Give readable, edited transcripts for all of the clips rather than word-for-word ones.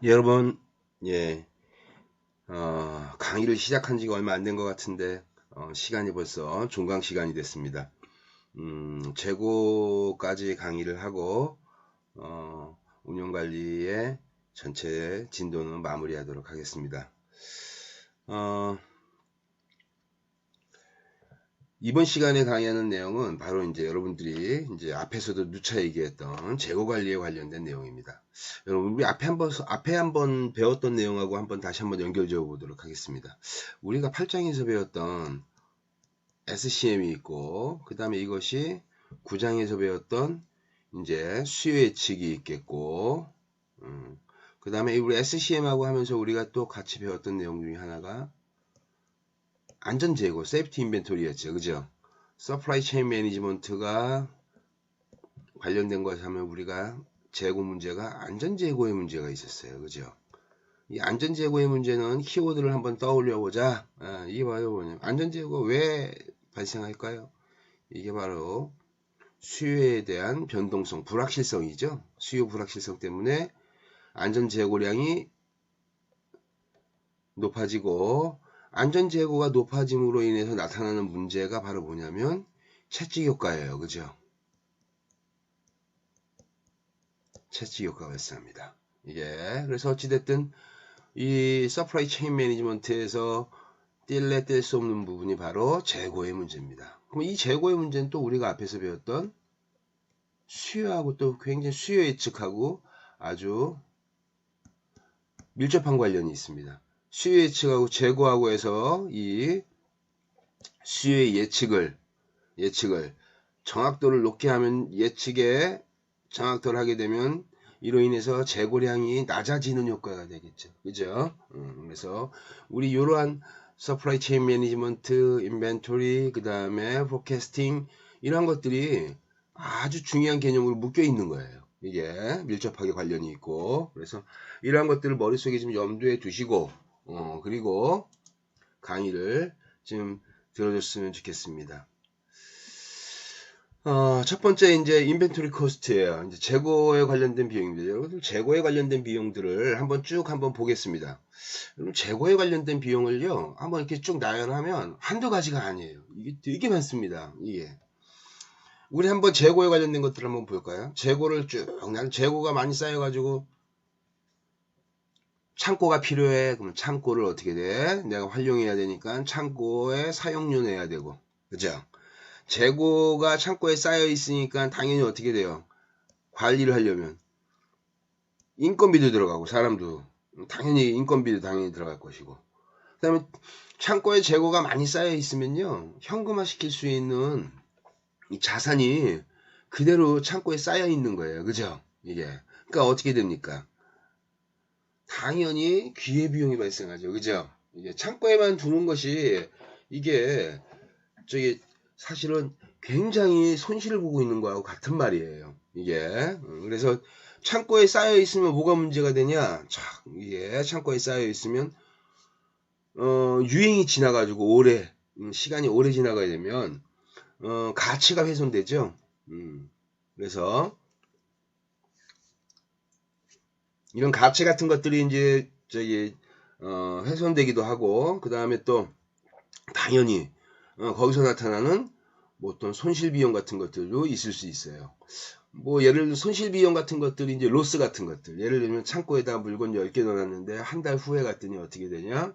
여러분, 예, 강의를 시작한 지가 얼마 안 된 것 같은데, 시간이 벌써 종강 시간이 됐습니다. 재고까지 강의를 하고, 운영관리의 전체 진도는 마무리하도록 하겠습니다. 이번 시간에 강의하는 내용은 바로 이제 여러분들이 이제 앞에서도 누차 얘기했던 재고 관리에 관련된 내용입니다. 여러분, 우리 앞에 한번 배웠던 내용하고 다시 한번 연결 지어 보도록 하겠습니다. 우리가 8장에서 배웠던 SCM이 있고, 그 다음에 이것이 9장에서 배웠던 이제 수요 예측이 있겠고, 그 다음에 우리 SCM하고 하면서 우리가 또 같이 배웠던 내용 중에 하나가 안전재고, 세이프티 인벤토리였죠. 그죠? 서플라이 체인 매니지먼트가 관련된 것을 하면 우리가 재고 문제가 안전재고의 문제가 있었어요. 그죠? 이 안전재고의 문제는 키워드를 한번 떠올려 보자. 이게 바로 뭐냐면, 안전재고가 왜 발생할까요? 이게 바로 수요에 대한 변동성, 불확실성이죠. 수요 불확실성 때문에 안전재고량이 높아지고, 안전재고가 높아짐으로 인해서 나타나는 문제가 바로 뭐냐면 채찍효과예요. 그죠? 채찍효과가 발생합니다. 이게 그래서 어찌됐든 이 서플라이 체인 매니지먼트에서 뗄래 뗄 수 없는 부분이 바로 재고의 문제입니다. 그럼 이 재고의 문제는 또 우리가 앞에서 배웠던 수요하고 또 굉장히 수요 예측하고 아주 밀접한 관련이 있습니다. 수요 예측하고 재고하고 해서 이 수요의 예측을 정확도를 높게 하면, 예측에 정확도를 하게 되면 이로 인해서 재고량이 낮아지는 효과가 되겠죠. 그죠? 그래서 우리 이러한 서플라이 체인 매니지먼트, 인벤토리, 그 다음에 포캐스팅, 이러한 것들이 아주 중요한 개념으로 묶여 있는 거예요. 이게 밀접하게 관련이 있고, 그래서 이러한 것들을 머릿속에 좀 염두에 두시고, 그리고 강의를 좀 들어줬으면 좋겠습니다. 첫 번째 이제 인벤토리 코스트예요. 이제 재고에 관련된 비용입니다. 여러분들 재고에 관련된 비용들을 한번 보겠습니다. 여러분 재고에 관련된 비용을요, 한번 이렇게 쭉 나열하면 한두 가지가 아니에요. 이게 되게 많습니다. 이게 우리 한번 재고에 관련된 것들을 한번 볼까요? 재고를 재고가 많이 쌓여가지고 창고가 필요해. 그럼 창고를 어떻게 돼? 내가 활용해야 되니까 창고에 사용료 내야 되고, 그죠? 재고가 창고에 쌓여 있으니까 당연히 어떻게 돼요? 관리를 하려면 인건비도 들어가고, 사람도 당연히 인건비도 당연히 들어갈 것이고, 그 다음에 창고에 재고가 많이 쌓여 있으면요, 현금화 시킬 수 있는 이 자산이 그대로 창고에 쌓여 있는 거예요. 그죠? 이게 그러니까 어떻게 됩니까? 당연히 기회비용이 발생하죠. 그죠? 이게 창고에만 두는 것이 이게 사실은 굉장히 손실을 보고 있는 거하고 같은 말이에요. 이게 그래서 창고에 쌓여 있으면 뭐가 문제가 되냐? 이게 창고에 쌓여 있으면 유행이 지나가지고 시간이 오래 지나가게 되면 가치가 훼손되죠. 그래서 이런 가치 같은 것들이 이제 훼손되기도 하고, 그 다음에 또 당연히 거기서 나타나는 뭐 어떤 손실 비용 같은 것들도 있을 수 있어요. 뭐 예를 들어 손실 비용 같은 것들이 이제 로스 같은 것들, 예를 들면 창고에다 물건 10개 넣어놨는데 한 달 후에 갔더니 어떻게 되냐?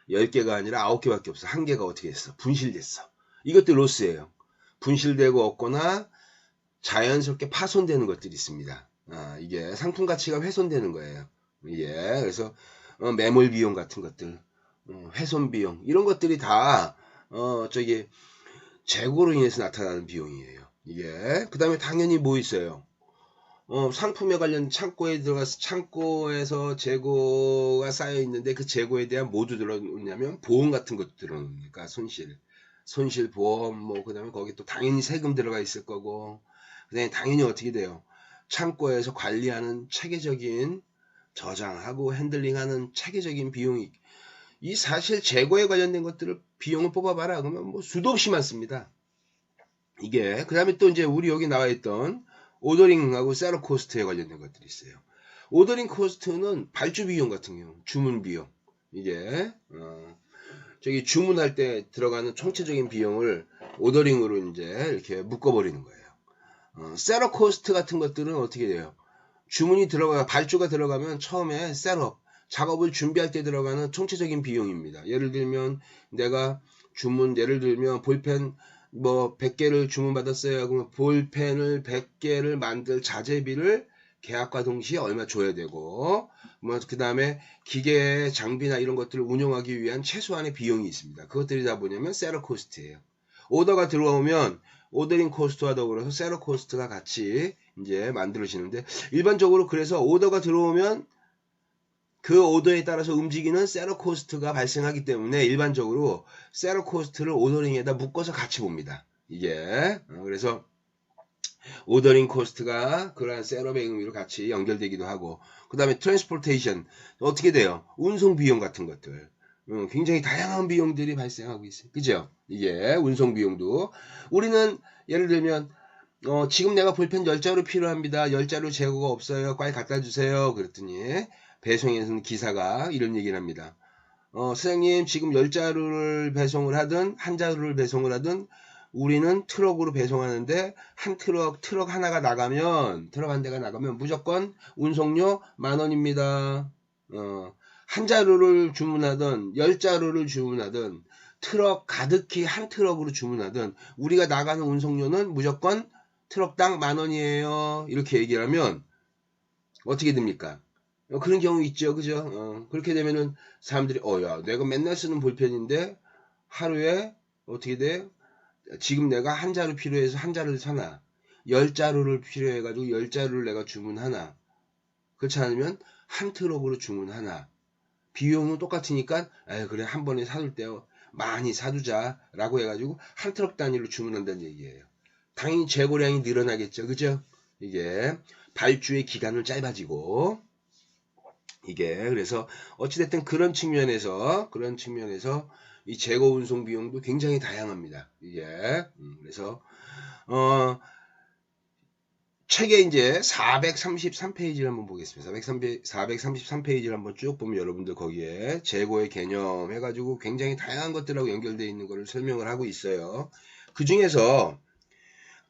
10개가 아니라 9개밖에 없어. 1개가 어떻게 됐어? 분실됐어. 이것도 로스예요. 분실되고 없거나 자연스럽게 파손되는 것들이 있습니다. 이게 상품 가치가 훼손되는 거예요. 이게 그래서 매몰 비용 같은 것들, 훼손 비용, 이런 것들이 다 재고로 인해서 나타나는 비용이에요. 이게 그 다음에 당연히 뭐 있어요? 상품에 관련 창고에 들어가서 창고에서 재고가 쌓여 있는데 그 재고에 대한 뭐도 들어오냐면 보험 같은 것도 들어오니까 손실 보험, 뭐 그다음에 거기 또 당연히 세금 들어가 있을 거고, 그다음에 당연히 어떻게 돼요? 창고에서 관리하는 체계적인 저장하고 핸들링하는 체계적인 비용이, 이 사실 재고에 관련된 것들을 비용을 뽑아봐라 그러면 뭐 수도 없이 많습니다. 이게 그 다음에 또 이제 우리 여기 나와 있던 오더링하고 셋업 코스트에 관련된 것들이 있어요. 오더링 코스트는 발주 비용 같은 경우, 주문 비용. 이게 저기 주문할 때 들어가는 총체적인 비용을 오더링으로 이제 이렇게 묶어버리는 거예요. 셋업 코스트 같은 것들은 어떻게 돼요? 주문이 들어가, 발주가 들어가면 처음에 셋업, 작업을 준비할 때 들어가는 총체적인 비용입니다. 예를 들면 내가 예를 들면 볼펜 뭐 100개를 주문받았어요. 그러면 볼펜을 100개를 만들 자재비를 계약과 동시에 얼마 줘야 되고, 뭐 그 다음에 기계 장비나 이런 것들을 운영하기 위한 최소한의 비용이 있습니다. 그것들이 다 뭐냐면 셋업 코스트예요. 오더가 들어오면 오더링 코스트와 더불어서 셋업 코스트가 같이 이제 만들어지는데, 일반적으로 그래서 오더가 들어오면 그 오더에 따라서 움직이는 셋업 코스트가 발생하기 때문에 일반적으로 셋업 코스트를 오더링에다 묶어서 같이 봅니다. 이게 그래서 오더링 코스트가 그러한 셋업의 의미로 같이 연결되기도 하고, 그 다음에 트랜스포테이션 어떻게 돼요? 운송 비용 같은 것들 굉장히 다양한 비용들이 발생하고 있어요. 그죠? 이게 운송 비용도 우리는 예를 들면 지금 내가 볼펜 10자루 필요합니다. 10자루 재고가 없어요. 빨리 갖다 주세요. 그랬더니 배송에서는 기사가 이런 얘기를 합니다. 사장님 지금 10자루를 배송을 하든 한 자루를 배송을 하든 우리는 트럭으로 배송하는데 한 트럭 하나가 나가면, 트럭 한 대가 나가면 무조건 운송료 10,000원입니다. 한 자루를 주문하든 10자루를 주문하든 트럭 가득히 한 트럭으로 주문하든 우리가 나가는 운송료는 무조건 트럭당 10,000원이에요. 이렇게 얘기를 하면 어떻게 됩니까? 그런 경우 있죠. 그죠? 그렇게 되면은 사람들이 야 내가 맨날 쓰는 볼펜인데 하루에 어떻게 돼? 지금 내가 한 자루 필요해서 한 자루를 사나, 10자루를 필요해가지고 10자루를 내가 주문하나, 그렇지 않으면 한 트럭으로 주문하나, 비용은 똑같으니까 그래 한 번에 사둘 때 많이 사두자 라고 해가지고 한 트럭 단위로 주문한다는 얘기예요. 당연히 재고량이 늘어나겠죠. 그죠? 이게 발주의 기간은 짧아지고, 이게 그래서 어찌됐든 그런 측면에서 이 재고 운송 비용도 굉장히 다양합니다. 이게 그래서 책에 이제 433페이지를 한번 보겠습니다. 433페이지를 한번 쭉 보면 여러분들 거기에 재고의 개념 해가지고 굉장히 다양한 것들하고 연결되어 있는 것을 설명을 하고 있어요. 그 중에서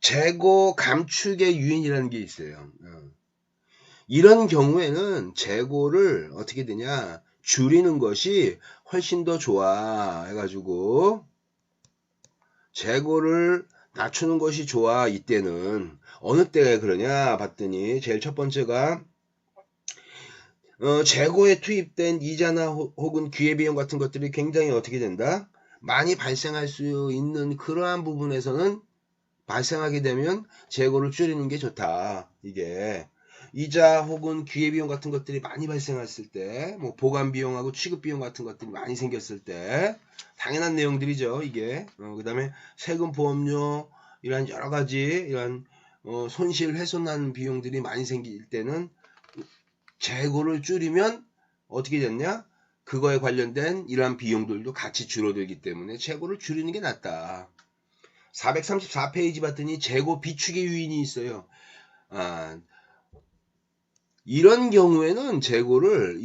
재고 감축의 유인이라는 게 있어요. 이런 경우에는 재고를 어떻게 되냐, 줄이는 것이 훨씬 더 좋아 해가지고 재고를 낮추는 것이 좋아. 이때는 어느 때가 그러냐 봤더니 제일 첫 번째가 재고에 투입된 이자나 혹은 기회비용 같은 것들이 굉장히 어떻게 된다, 많이 발생할 수 있는 그러한 부분에서는 발생하게 되면 재고를 줄이는 게 좋다. 이게 이자 혹은 기회비용 같은 것들이 많이 발생했을 때, 뭐 보관비용하고 취급비용 같은 것들이 많이 생겼을 때 당연한 내용들이죠. 이게 그 다음에 세금, 보험료 이런 여러 가지 이런 손실 훼손하는 비용들이 많이 생길 때는 재고를 줄이면 어떻게 됐냐, 그거에 관련된 이러한 비용들도 같이 줄어들기 때문에 재고를 줄이는 게 낫다. 434페이지 봤더니 재고 비축의 유인이 있어요. 이런 경우에는 재고를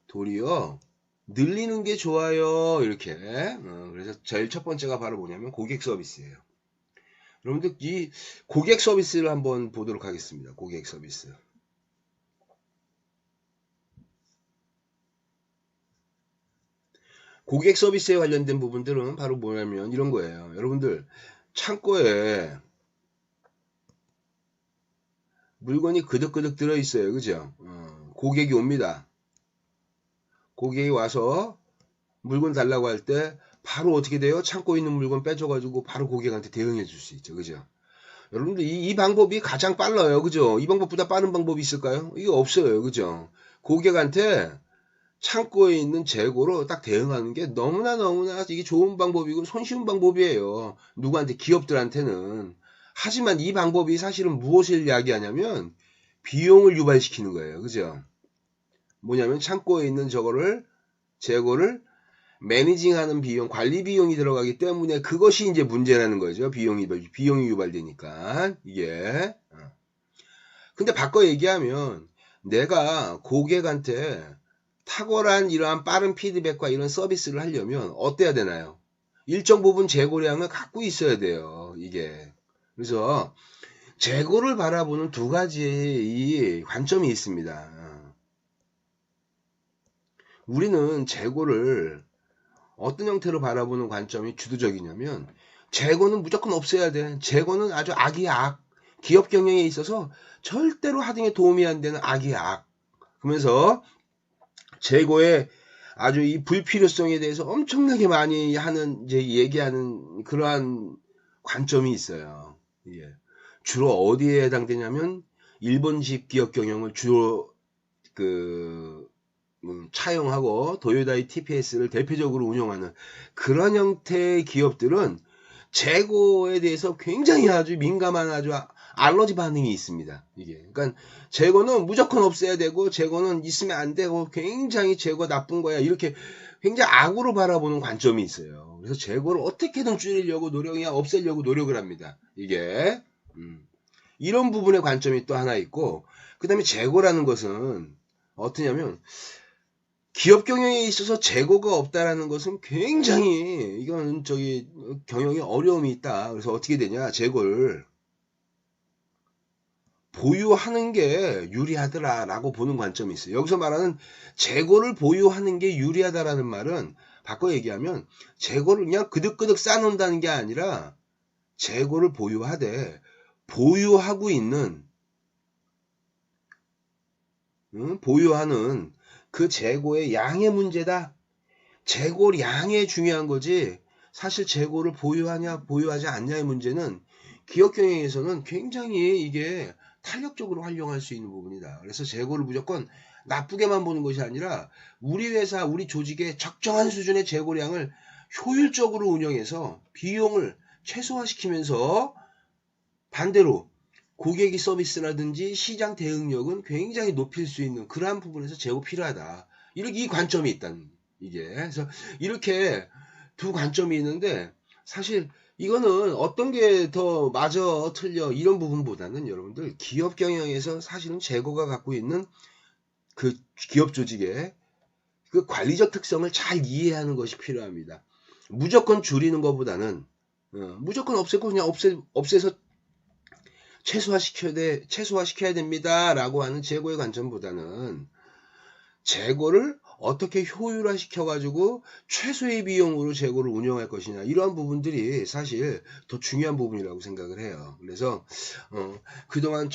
도리어 늘리는 게 좋아요. 이렇게. 그래서 제일 첫 번째가 바로 뭐냐면 고객 서비스예요. 여러분들 이 고객 서비스를 한번 보도록 하겠습니다. 고객 서비스. 고객 서비스에 관련된 부분들은 바로 뭐냐면 이런 거예요. 여러분들 창고에 물건이 그득그득 들어있어요. 그죠? 고객이 옵니다. 고객이 와서 물건 달라고 할 때 바로 어떻게 돼요? 창고에 있는 물건 빼줘가지고 바로 고객한테 대응해 줄 수 있죠. 그죠? 여러분들 이 방법이 가장 빨라요. 그죠? 이 방법보다 빠른 방법이 있을까요? 이게 없어요. 그죠? 고객한테 창고에 있는 재고로 딱 대응하는 게 너무나 이게 좋은 방법이고 손쉬운 방법이에요. 누구한테, 기업들한테는. 하지만 이 방법이 사실은 무엇을 이야기하냐면 비용을 유발시키는 거예요. 그죠? 뭐냐면 창고에 있는 재고를 매니징하는 비용, 관리 비용이 들어가기 때문에 그것이 이제 문제라는 거죠. 비용이 유발되니까 이게. 근데 바꿔 얘기하면 내가 고객한테 탁월한 이러한 빠른 피드백과 이런 서비스를 하려면 어때야 되나요? 일정 부분 재고량을 갖고 있어야 돼요. 이게. 그래서 재고를 바라보는 두 가지의 이 관점이 있습니다. 우리는 재고를 어떤 형태로 바라보는 관점이 주도적이냐면 재고는 무조건 없애야 돼. 재고는 아주 악이야 악. 기업 경영에 있어서 절대로 하등에 도움이 안 되는 악이야 악. 그러면서 재고의 아주 이 불필요성에 대해서 엄청나게 많이 하는 이제 얘기하는 그러한 관점이 있어요. 예. 주로 어디에 해당되냐면 일본식 기업 경영을 주로 차용하고 도요다이 TPS를 대표적으로 운영하는 그런 형태의 기업들은 재고에 대해서 굉장히 아주 민감한 아주 알러지 반응이 있습니다. 이게. 그러니까 재고는 무조건 없애야 되고 재고는 있으면 안 되고 굉장히 재고 나쁜 거야. 이렇게 굉장히 악으로 바라보는 관점이 있어요. 그래서 재고를 어떻게든 줄이려고 없애려고 노력을 합니다. 이게. 이런 부분의 관점이 또 하나 있고 그다음에 재고라는 것은 어떠냐면 기업 경영에 있어서 재고가 없다라는 것은 굉장히 이건 경영에 어려움이 있다. 그래서 어떻게 되냐? 재고를 보유하는 게 유리하더라라고 보는 관점이 있어요. 여기서 말하는 재고를 보유하는 게 유리하다라는 말은 바꿔 얘기하면 재고를 그냥 그득그득 쌓아놓는다는 게 아니라 재고를 보유하되 보유하고 있는 보유하는 그 재고의 양의 문제다. 재고량이 중요한 거지 사실 재고를 보유하냐 보유하지 않냐의 문제는 기업 경영에서는 굉장히 이게 탄력적으로 활용할 수 있는 부분이다. 그래서 재고를 무조건 나쁘게만 보는 것이 아니라 우리 회사, 우리 조직의 적정한 수준의 재고량을 효율적으로 운영해서 비용을 최소화시키면서 반대로 고객이 서비스라든지 시장 대응력은 굉장히 높일 수 있는 그러한 부분에서 재고 필요하다. 이렇게 이 관점이 있다는 이게. 그래서 이렇게 두 관점이 있는데 사실 이거는 어떤 게 더 맞아 틀려 이런 부분보다는 여러분들 기업 경영에서 사실은 재고가 갖고 있는 그 기업 조직의 그 관리적 특성을 잘 이해하는 것이 필요합니다. 무조건 줄이는 것보다는 무조건 없애고 그냥 없애서 최소화시켜야 됩니다라고 하는 재고의 관점보다는 재고를 어떻게 효율화시켜가지고 최소의 비용으로 재고를 운영할 것이냐 이러한 부분들이 사실 더 중요한 부분이라고 생각을 해요. 그래서 그동안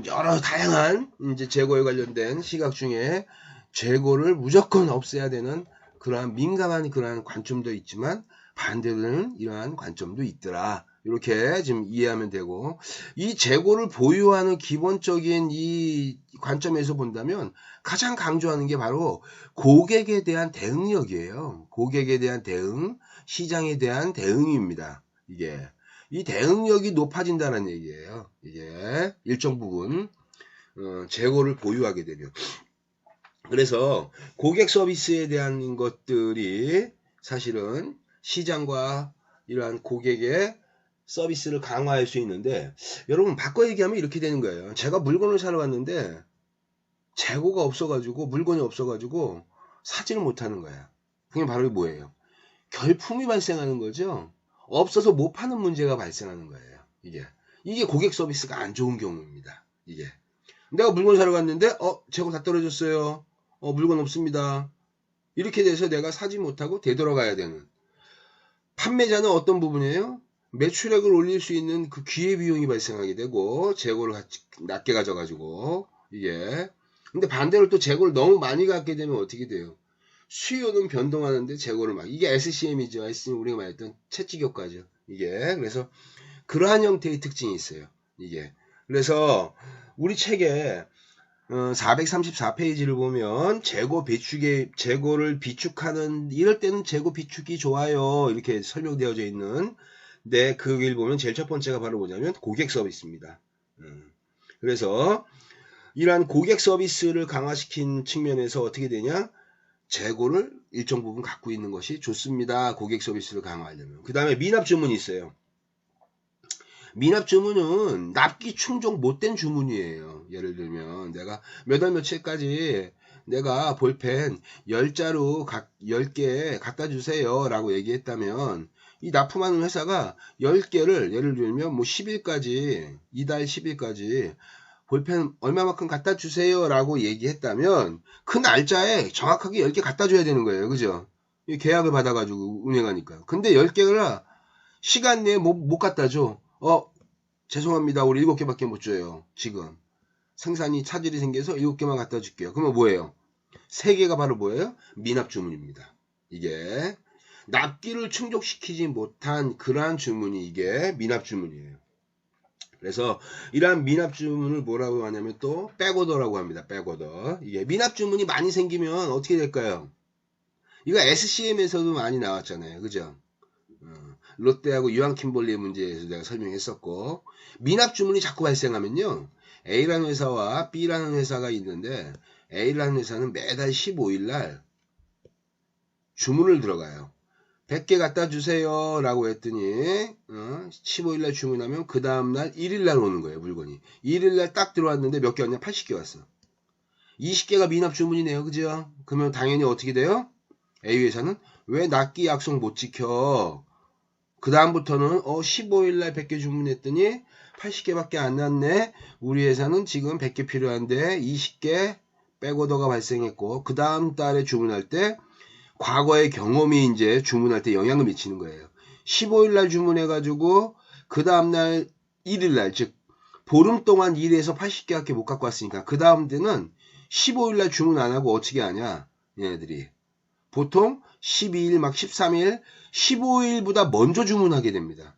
여러 다양한 이제 재고에 관련된 시각 중에 재고를 무조건 없애야 되는 그러한 민감한 그러한 관점도 있지만 반대로는 이러한 관점도 있더라. 이렇게 지금 이해하면 되고 이 재고를 보유하는 기본적인 이 관점에서 본다면 가장 강조하는 게 바로 고객에 대한 대응력이에요. 고객에 대한 대응, 시장에 대한 대응입니다. 이게 이 대응력이 높아진다는 얘기예요. 이게 일정 부분 재고를 보유하게 되면 그래서 고객 서비스에 대한 것들이 사실은 시장과 이러한 고객의 서비스를 강화할 수 있는데 여러분 바꿔 얘기하면 이렇게 되는 거예요. 제가 물건을 사러 왔는데 재고가 없어가지고 물건이 없어가지고 사지를 못하는 거야. 그게 바로 뭐예요? 결품이 발생하는 거죠. 없어서 못 파는 문제가 발생하는 거예요. 이게 고객 서비스가 안 좋은 경우입니다. 이게 내가 물건 사러 갔는데 재고 다 떨어졌어요. 물건 없습니다. 이렇게 돼서 내가 사지 못하고 되돌아가야 되는 판매자는 어떤 부분이에요? 매출액을 올릴 수 있는 그 기회비용이 발생하게 되고 재고를 낮게 가져가지고 이게 근데 반대로 또 재고를 너무 많이 갖게 되면 어떻게 돼요? 수요는 변동하는데 재고를 이게 SCM이죠. SCM 우리가 말했던 채찍효과죠. 이게 그래서 그러한 형태의 특징이 있어요. 이게 그래서 우리 책에 434페이지를 보면 재고를 비축하는 이럴 때는 재고 비축이 좋아요. 이렇게 설명되어져 있는 거기를 보면 제일 첫 번째가 바로 뭐냐면 고객 서비스입니다. 그래서 이러한 고객 서비스를 강화시킨 측면에서 어떻게 되냐? 재고를 일정 부분 갖고 있는 것이 좋습니다. 고객 서비스를 강화하려면. 그 다음에 미납 주문이 있어요. 미납 주문은 납기 충족 못된 주문이에요. 예를 들면 내가 몇 월 며칠까지 내가 볼펜 10자루 10개 갖다 주세요 라고 얘기했다면 이 납품하는 회사가 10개를 예를 들면 뭐 10일까지 이달 10일까지 볼펜 얼마만큼 갖다 주세요 라고 얘기했다면 그 날짜에 정확하게 10개 갖다 줘야 되는 거예요. 그죠? 계약을 받아가지고 운행하니까. 근데 10개가 시간 내에 못 갖다 줘. 죄송합니다. 우리 7개밖에 못 줘요. 지금. 생산이 차질이 생겨서 7개만 갖다 줄게요. 그러면 뭐예요? 3개가 바로 뭐예요? 미납 주문입니다. 이게 납기를 충족시키지 못한 그러한 주문이 이게 미납 주문이에요. 그래서 이러한 미납 주문을 뭐라고 하냐면 또 백오더라고 합니다. 백오더. 이게 미납 주문이 많이 생기면 어떻게 될까요? 이거 SCM에서도 많이 나왔잖아요. 그죠? 롯데하고 유한킴볼리의 문제에서 내가 설명했었고, 미납 주문이 자꾸 발생하면요, A라는 회사와 B라는 회사가 있는데 A라는 회사는 매달 15일날 주문을 들어가요. 100개 갖다 주세요 라고 했더니 15일날 주문하면 그 다음날 1일날 오는 거예요. 물건이 1일날 딱 들어왔는데 몇 개 왔냐? 80개 왔어. 20개가 미납 주문이네요. 그죠? 그러면 당연히 어떻게 돼요? A 회사는 왜 납기 약속 못 지켜? 그 다음부터는 15일날 100개 주문했더니 80개밖에 안 났네. 우리 회사는 지금 100개 필요한데 20개 백오더가 발생했고, 그 다음 달에 주문할 때 과거의 경험이 이제 주문할 때 영향을 미치는 거예요. 15일날 주문해가지고 그 다음날 1일날, 즉 보름 동안 일해서 80개밖에 못 갖고 왔으니까 그 다음 때는 15일날 주문 안 하고 어떻게 하냐, 얘네들이 보통 12일 막 13일 15일보다 먼저 주문하게 됩니다.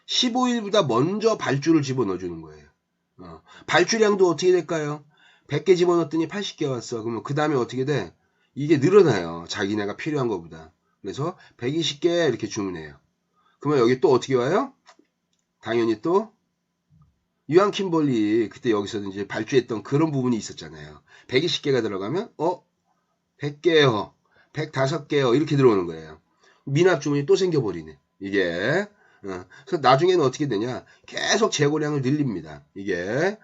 15일보다 먼저 발주를 집어넣어 주는 거예요. 발주량도 어떻게 될까요? 100개 집어넣었더니 80개 왔어. 그러면 그 다음에 어떻게 돼? 이게 늘어나요. 자기네가 필요한 것보다. 그래서 120개 이렇게 주문해요. 그러면 여기 또 어떻게 와요? 당연히 또 유한킴볼리 그때 여기서 이제 발주했던 그런 부분이 있었잖아요. 120개가 들어가면 100개요. 105개요. 이렇게 들어오는 거예요. 미납 주문이 또 생겨버리네. 이게. 그래서 나중에는 어떻게 되냐. 계속 재고량을 늘립니다. 이게.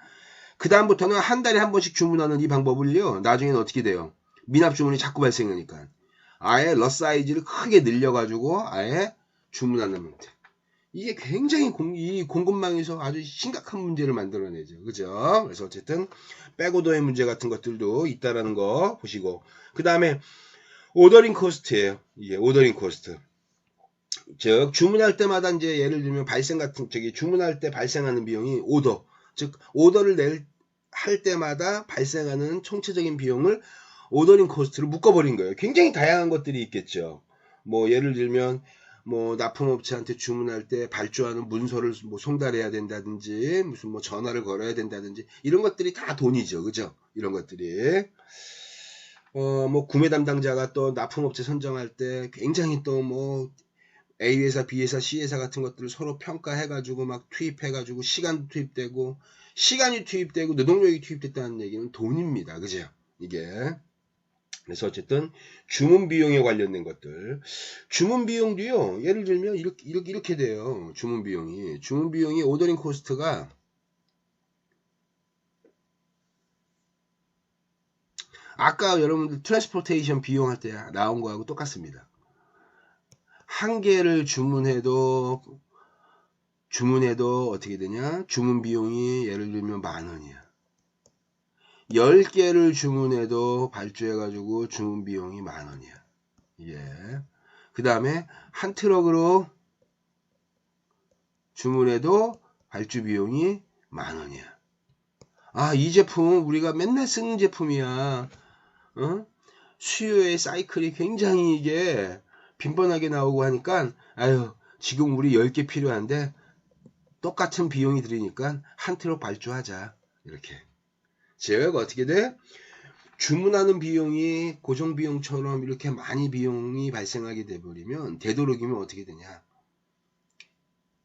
그 다음부터는 한 달에 한 번씩 주문하는 이 방법을요. 나중에는 어떻게 돼요. 미납 주문이 자꾸 발생하니까. 아예 럿 사이즈를 크게 늘려가지고 아예 주문하는 형태. 이게 굉장히 이 공급망에서 아주 심각한 문제를 만들어내죠. 그죠? 그래서 어쨌든 백오더의 문제 같은 것들도 있다라는 거 보시고. 그 다음에 오더링 코스트예요. 이게 오더링 코스트. 즉 주문할 때마다 이제 예를 들면 주문할 때 발생하는 비용이 오더. 즉 오더를 할 때마다 발생하는 총체적인 비용을 오더링 코스트로 묶어버린 거예요. 굉장히 다양한 것들이 있겠죠. 뭐 예를 들면 뭐 납품업체한테 주문할 때 발주하는 문서를 뭐 송달해야 된다든지 무슨 뭐 전화를 걸어야 된다든지 이런 것들이 다 돈이죠. 그죠? 이런 것들이 뭐 구매 담당자가 또 납품업체 선정할 때 굉장히 또 뭐 A 회사, B 회사, C 회사 같은 것들을 서로 평가해가지고 막 투입해가지고 시간도 투입되고 시간이 투입되고 노동력이 투입됐다는 얘기는 돈입니다. 그죠? 이게. 그래서 어쨌든 주문 비용에 관련된 것들. 주문 비용도요. 예를 들면 이렇게 돼요. 주문 비용이 오더링 코스트가 아까 여러분들 트랜스포테이션 비용할 때 나온 거하고 똑같습니다. 한 개를 주문해도 어떻게 되냐? 주문 비용이 예를 들면 10,000원이야. 10개를 주문해도 발주해가지고 주문 비용이 10,000원이야. 예. 그 다음에 한 트럭으로 주문해도 발주 비용이 10,000원이야. 아, 이 제품은 우리가 맨날 쓰는 제품이야. 수요의 사이클이 굉장히 이게 빈번하게 나오고 하니까 아유 지금 우리 10개 필요한데 똑같은 비용이 들으니까 한 트럭 발주하자. 이렇게. 즉 어떻게 돼? 주문하는 비용이 고정비용처럼 이렇게 많이 비용이 발생하게 돼버리면 되도록이면 어떻게 되냐.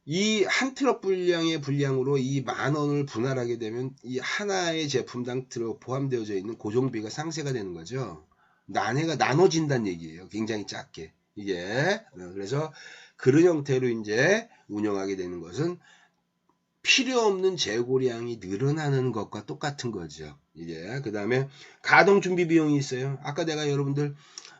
이 한 트럭 분량으로 이 10,000원을 분할하게 되면 이 하나의 제품당 트럭 포함되어져 있는 고정비가 상쇄가 되는 거죠. 난해가 나눠진다는 얘기예요. 굉장히 작게. 이게. 그래서 그런 형태로 이제 운영하게 되는 것은 필요 없는 재고량이 늘어나는 것과 똑같은 거죠. 이게 그 다음에 가동 준비 비용이 있어요. 아까 내가 여러분들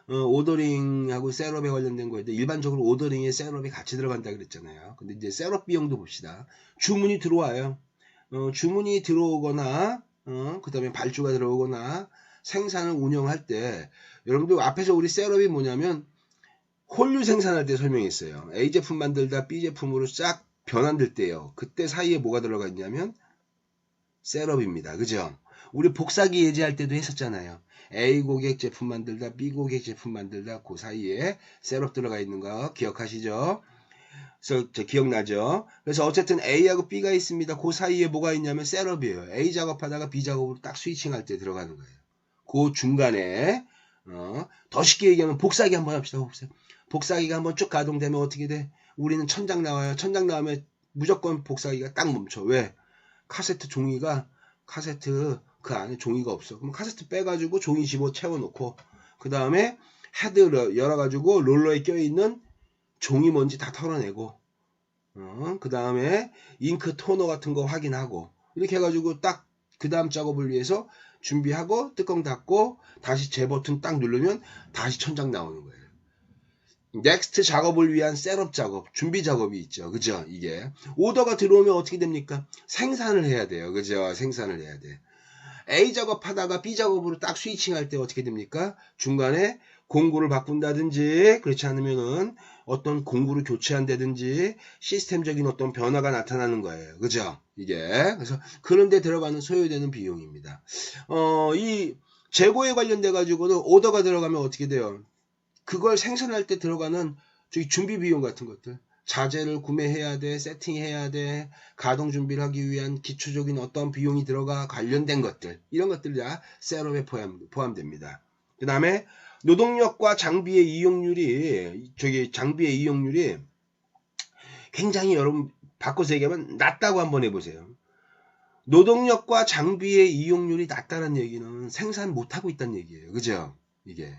오더링하고 셋업에 관련된 거인데 일반적으로 오더링에 셋업이 같이 들어간다 그랬잖아요. 근데 이제 셋업 비용도 봅시다. 주문이 들어와요. 주문이 들어오거나 그 다음에 발주가 들어오거나 생산을 운영할 때 여러분들 앞에서 우리 셋업이 뭐냐면 홀류 생산할 때 설명했어요. A 제품 만들다 B 제품으로 쫙 변환될 때요. 그때 사이에 뭐가 들어가 있냐면 셋업입니다. 그죠? 우리 복사기 예제할 때도 했었잖아요. A 고객 제품 만들다 B 고객 제품 만들다 그 사이에 셋업 들어가 있는 거 기억하시죠? 그래서 기억나죠? 그래서 어쨌든 A하고 B가 있습니다. 그 사이에 뭐가 있냐면 셋업이에요. A 작업하다가 B 작업으로 딱 스위칭할 때 들어가는 거예요. 그 중간에 더 쉽게 얘기하면 복사기 한번 합시다. 복사기가 한번 쭉 가동되면 어떻게 돼? 우리는 천장 나와요. 천장 나오면 무조건 복사기가 딱 멈춰. 왜? 카세트 종이가 카세트 그 안에 종이가 없어. 그럼 카세트 빼가지고 종이 집어 채워놓고 그 다음에 헤드 열어가지고 롤러에 껴있는 종이 먼지 다 털어내고 그 다음에 잉크 토너 같은 거 확인하고 이렇게 해가지고 딱 그 다음 작업을 위해서 준비하고 뚜껑 닫고 다시 제 버튼 딱 누르면 다시 천장 나오는 거예요. 넥스트 작업을 위한 셋업 작업, 준비 작업이 있죠. 그죠? 이게 오더가 들어오면 어떻게 됩니까? 생산을 해야 돼요. 그죠? 생산을 해야 돼. A 작업하다가 B 작업으로 딱 스위칭할 때 어떻게 됩니까? 중간에 공구를 바꾼다든지 그렇지 않으면은 어떤 공구를 교체한다든지 시스템적인 어떤 변화가 나타나는 거예요. 그죠? 이게 그래서 그런데 들어가는 소요되는 비용입니다. 이 재고에 관련돼 가지고는 오더가 들어가면 어떻게 돼요? 그걸 생산할 때 들어가는 저기 준비 비용 같은 것들. 자재를 구매해야 돼, 세팅해야 돼, 가동 준비를 하기 위한 기초적인 어떤 비용이 들어가 관련된 것들. 이런 것들 다 셋업에 포함됩니다. 그 다음에 노동력과 장비의 이용률이, 장비의 이용률이 굉장히 여러분 바꿔서 얘기하면 낮다고 한번 해보세요. 노동력과 장비의 이용률이 낮다는 얘기는 생산 못하고 있다는 얘기예요. 그죠? 이게.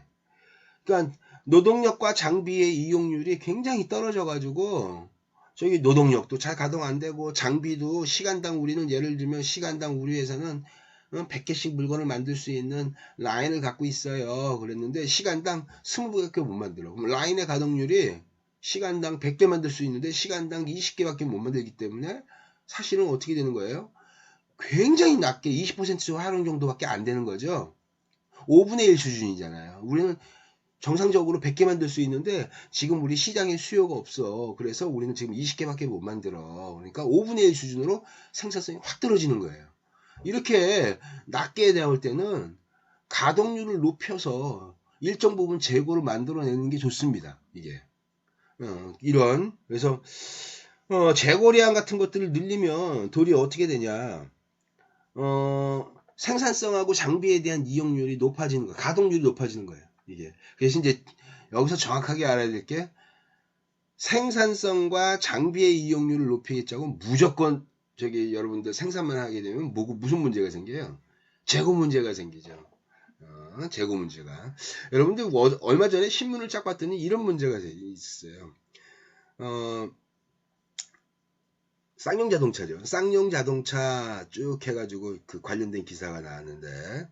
그러니까 노동력과 장비의 이용률이 굉장히 떨어져 가지고 저기 노동력도 잘 가동 안 되고 장비도 시간당 우리는 예를 들면 시간당 우리 회사는 100개씩 물건을 만들 수 있는 라인을 갖고 있어요. 그랬는데 시간당 20개밖에 못 만들어. 그럼 라인의 가동률이 시간당 100개 만들 수 있는데 시간당 20개밖에 못 만들기 때문에 사실은 어떻게 되는 거예요? 굉장히 낮게 20% 활용 정도밖에 안 되는 거죠. 5분의 1 수준이잖아요. 우리는 정상적으로 100개 만들 수 있는데 지금 우리 시장에 수요가 없어. 그래서 우리는 지금 20개밖에 못 만들어. 그러니까 5분의 1 수준으로 생산성이 확 떨어지는 거예요. 이렇게 낮게 나올 때는 가동률을 높여서 일정 부분 재고를 만들어내는 게 좋습니다. 이게 이런 그래서 재고량 같은 것들을 늘리면 도리어 어떻게 되냐? 생산성하고 장비에 대한 이용률이 높아지는 거예요. 가동률이 높아지는 거예요. 이게 그래서 이제 여기서 정확하게 알아야 될 게 생산성과 장비의 이용률을 높이겠자고 무조건 여러분들 생산만 하게 되면 무슨 문제가 생겨요? 재고 문제가 생기죠. 재고 문제가. 여러분들 얼마 전에 신문을 쫙 봤더니 이런 문제가 있었어요. 쌍용 자동차죠. 쌍용 자동차 쭉 해가지고 그 관련된 기사가 나왔는데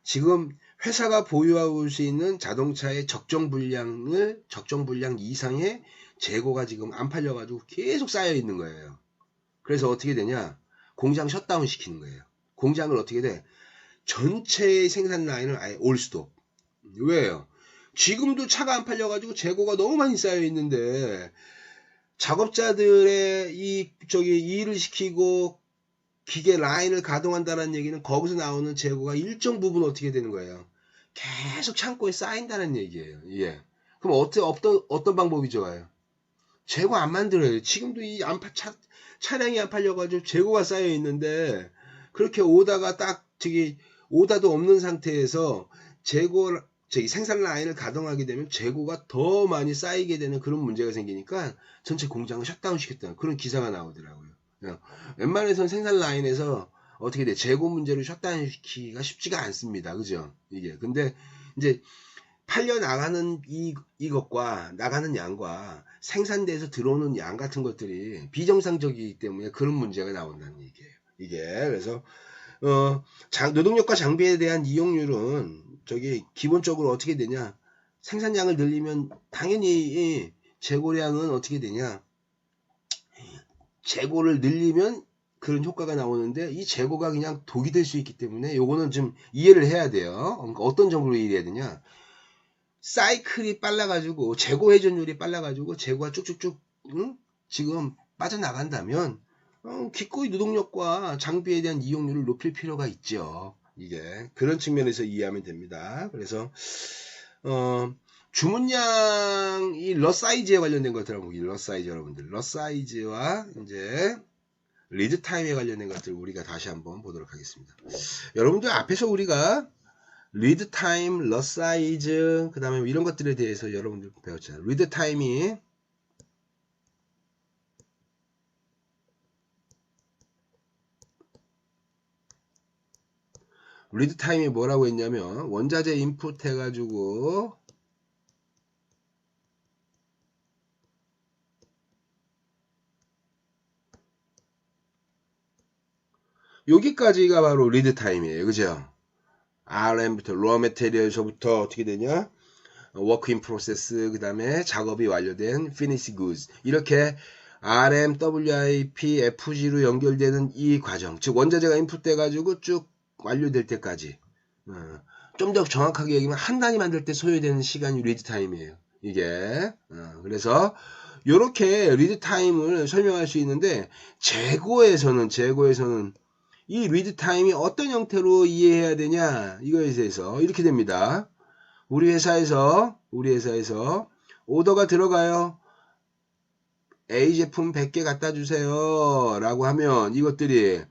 지금 회사가 보유할 수 있는 자동차의 적정 분량 이상의 재고가 지금 안 팔려가지고 계속 쌓여 있는 거예요. 그래서 어떻게 되냐? 공장 셧다운 시키는 거예요. 공장을 어떻게 돼? 전체의 생산 라인을 아예 올 수도. 왜요? 지금도 차가 안 팔려가지고 재고가 너무 많이 쌓여 있는데 작업자들의 일을 시키고 기계 라인을 가동한다는 얘기는 거기서 나오는 재고가 일정 부분 어떻게 되는 거예요? 계속 창고에 쌓인다는 얘기예요. 예. 그럼 어떤 방법이 좋아요? 재고 안 만들어요. 지금도 차량이 안 팔려가지고 재고가 쌓여 있는데 그렇게 오다가 오다도 없는 상태에서 생산 라인을 가동하게 되면 재고가 더 많이 쌓이게 되는 그런 문제가 생기니까 전체 공장을 셧다운 시켰다는 그런 기사가 나오더라고요. 웬만해선 생산 라인에서 어떻게 돼? 재고 문제를 셧다운 시키기가 쉽지가 않습니다. 그죠? 이게. 근데 이제 팔려 나가는 이것과 나가는 양과 생산돼서 들어오는 양 같은 것들이 비정상적이기 때문에 그런 문제가 나온다는 얘기예요. 이게 그래서 노동력과 장비에 대한 이용률은 저기 기본적으로 어떻게 되냐? 생산량을 늘리면 당연히 재고량은 어떻게 되냐? 재고를 늘리면 그런 효과가 나오는데 이 재고가 그냥 독이 될 수 있기 때문에 요거는 좀 이해를 해야 돼요. 그러니까 어떤 정도로 이해해야 되냐? 사이클이 빨라가지고 재고 회전율이 빨라가지고 재고가 쭉쭉쭉 지금 빠져나간다면 기꺼이 노동력과 장비에 대한 이용률을 높일 필요가 있죠. 이게 그런 측면에서 이해하면 됩니다. 그래서 주문량 이 럿 사이즈에 관련된 것들 한번 볼게요. 럿 사이즈 여러분들 럿 사이즈와 이제 리드 타임에 관련된 것들 우리가 다시 한번 보도록 하겠습니다. 여러분들 앞에서 우리가 리드 타임, 럿 사이즈, 그 다음에 이런 것들에 대해서 여러분들 배웠잖아요. 리드 타임이 뭐라고 했냐면 원자재 인풋 해가지고 여기까지가 바로 리드 타임이에요. 그죠? RM부터 raw material서부터 어떻게 되냐? work in process, 그 다음에 작업이 완료된 finish goods. 이렇게 RM, WIP, FG로 연결되는 이 과정, 즉 원자재가 인풋돼 가지고 쭉 완료될 때까지 좀 더 정확하게 얘기하면 한 단위 만들 때 소요되는 시간이 리드 타임이에요. 이게 그래서 이렇게 리드 타임을 설명할 수 있는데 재고에서는 이 리드 타임이 어떤 형태로 이해해야 되냐 이거에 대해서 이렇게 됩니다. 우리 회사에서 오더가 들어가요. A 제품 100개 갖다 주세요 라고 하면 이것들이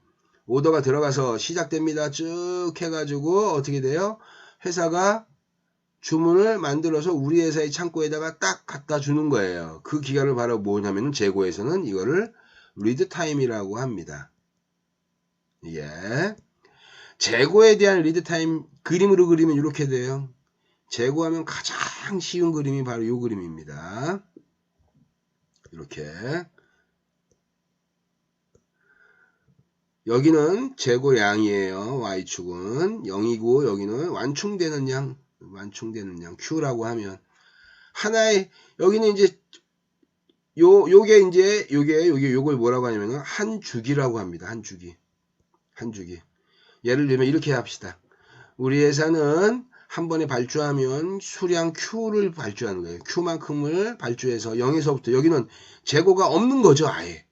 오더가 들어가서 시작됩니다. 쭉 해가지고 어떻게 돼요? 회사가 주문을 만들어서 우리 회사의 창고에다가 딱 갖다 주는 거예요. 그 기간을 바로 뭐냐면 재고에서는 이거를 리드 타임이라고 합니다. 예. 재고에 대한 리드 타임 그림으로 그리면 이렇게 돼요. 재고하면 가장 쉬운 그림이 바로 이 그림입니다. 이렇게 여기는 재고량이에요. Y축은 0이고 여기는 완충되는 양 Q라고 하면 하나의 여기는 이제 요걸 뭐라고 하냐면은 한 주기라고 합니다. 한 주기. 예를 들면 이렇게 합시다. 우리 회사는 한 번에 발주하면 수량 Q를 발주하는 거예요. Q만큼을 발주해서 0에서부터 여기는 재고가 없는 거죠. 아예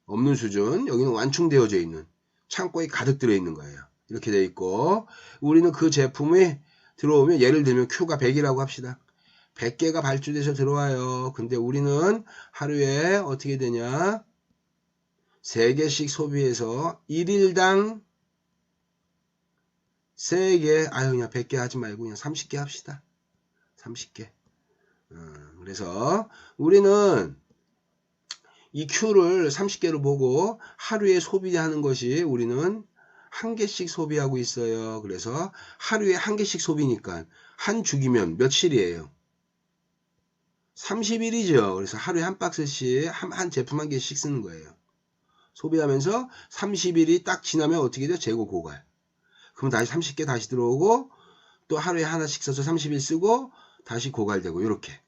없는 수준. 여기는 완충되어져 있는 창고에 가득 들어있는 거예요. 이렇게 돼 있고 우리는 그 제품이 들어오면 예를 들면 Q가 100이라고 합시다. 100개가 발주돼서 들어와요. 근데 우리는 하루에 어떻게 되냐 3개씩 소비해서 1일당 3개 그냥 100개 하지 말고 그냥 30개 합시다. 30개. 그래서 우리는 이 Q를 30개로 보고 하루에 소비하는 것이 우리는 1개씩 소비하고 있어요. 그래서 하루에 1개씩 소비니까 한 주기면 며칠이에요? 30일이죠. 그래서 하루에 한 박스씩 한 제품 한 개씩 쓰는 거예요. 소비하면서 30일이 딱 지나면 어떻게 돼요? 재고 고갈. 그럼 다시 30개 다시 들어오고 또 하루에 하나씩 써서 30일 쓰고 다시 고갈되고 이렇게.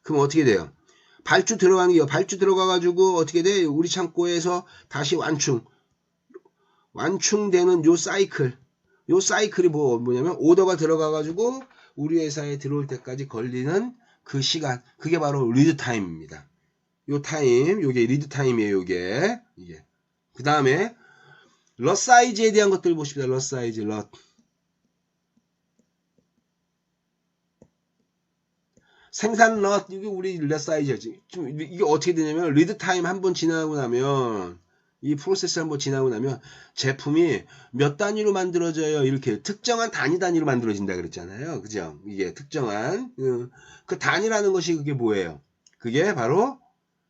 그럼 어떻게 돼요? 발주 들어가는 게요. 발주 들어가가지고 어떻게 돼? 우리 창고에서 다시 완충되는 요 사이클이 뭐냐면 오더가 들어가가지고 우리 회사에 들어올 때까지 걸리는 그 시간. 그게 바로 리드 타임입니다. 요 타임, 요게 리드 타임이에요. 이게. 그 다음에 럿 사이즈에 대한 것들 보십시다. 럿 사이즈, 생산 럿, 이게 우리 럿 사이즈지. 이게 어떻게 되냐면, 리드 타임 한번 지나고 나면, 이 프로세스 한번 지나고 나면, 제품이 몇 단위로 만들어져요. 이렇게 특정한 단위로 만들어진다 그랬잖아요. 그죠? 이게 특정한, 그 단위라는 것이 그게 뭐예요? 그게 바로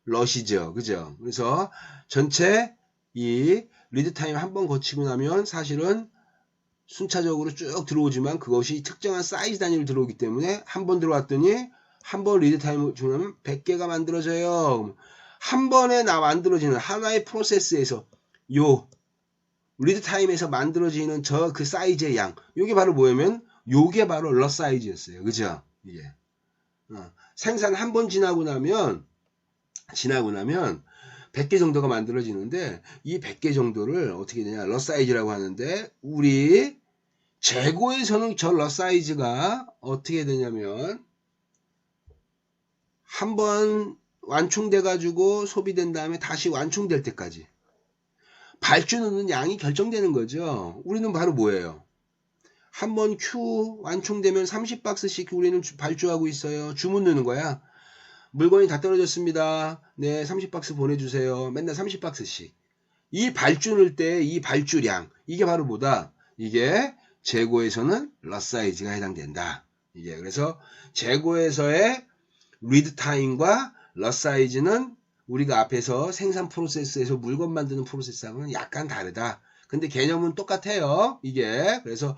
럿이죠. 그죠? 그래서 전체 이 리드 타임 한번 거치고 나면 사실은 순차적으로 쭉 들어오지만 그것이 특정한 사이즈 단위로 들어오기 때문에 한 번 들어왔더니 한 번 리드 타임을 주면 100개가 만들어져요. 한 번에 만들어지는 하나의 프로세스에서 요 리드 타임에서 만들어지는 그 사이즈의 양, 요게 바로 뭐냐면 요게 바로 럿 사이즈였어요. 그죠? 이게 생산 한 번 지나고 나면 100개 정도가 만들어지는데 이 100개 정도를 어떻게 되냐, 럿 사이즈라고 하는데 우리 재고에서는 저 럿 사이즈가 어떻게 되냐면 한번 완충돼 가지고 소비된 다음에 다시 완충될 때까지 발주 넣는 양이 결정되는 거죠. 우리는 바로 뭐예요? 한번 Q 완충되면 30박스씩 우리는 발주하고 있어요. 주문 넣는 거야. 물건이 다 떨어졌습니다. 네, 30박스 보내주세요. 맨날 30박스씩. 이 발주 넣을 때 이 발주량, 이게 바로 뭐다? 이게 재고에서는 럿 사이즈가 해당된다. 이게 그래서 재고에서의 리드 타임과 럿 사이즈는 우리가 앞에서 생산 프로세스에서 물건 만드는 프로세스하고는 약간 다르다. 근데 개념은 똑같아요. 이게 그래서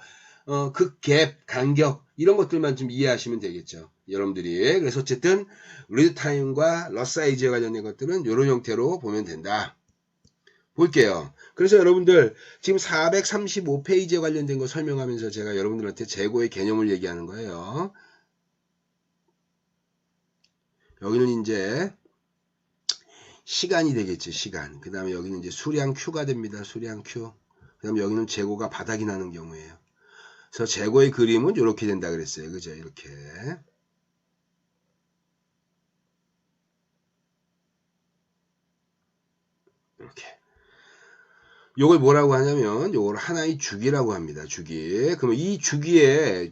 그 갭, 간격 이런 것들만 좀 이해하시면 되겠죠. 여러분들이. 그래서 어쨌든 리드 타임과 럿 사이즈에 관련된 것들은 이런 형태로 보면 된다. 볼게요. 그래서 여러분들 지금 435페이지에 관련된 거 설명하면서 제가 여러분들한테 재고의 개념을 얘기하는 거예요. 여기는 이제 시간이 되겠죠. 시간. 그 다음에 여기는 이제 수량 Q가 됩니다. 수량 Q. 그 다음에 여기는 재고가 바닥이 나는 경우예요. 그래서 재고의 그림은 이렇게 된다 그랬어요. 그죠? 이렇게. 이렇게. 요걸 뭐라고 하냐면 요걸 하나의 주기라고 합니다. 주기. 그러면 이 주기의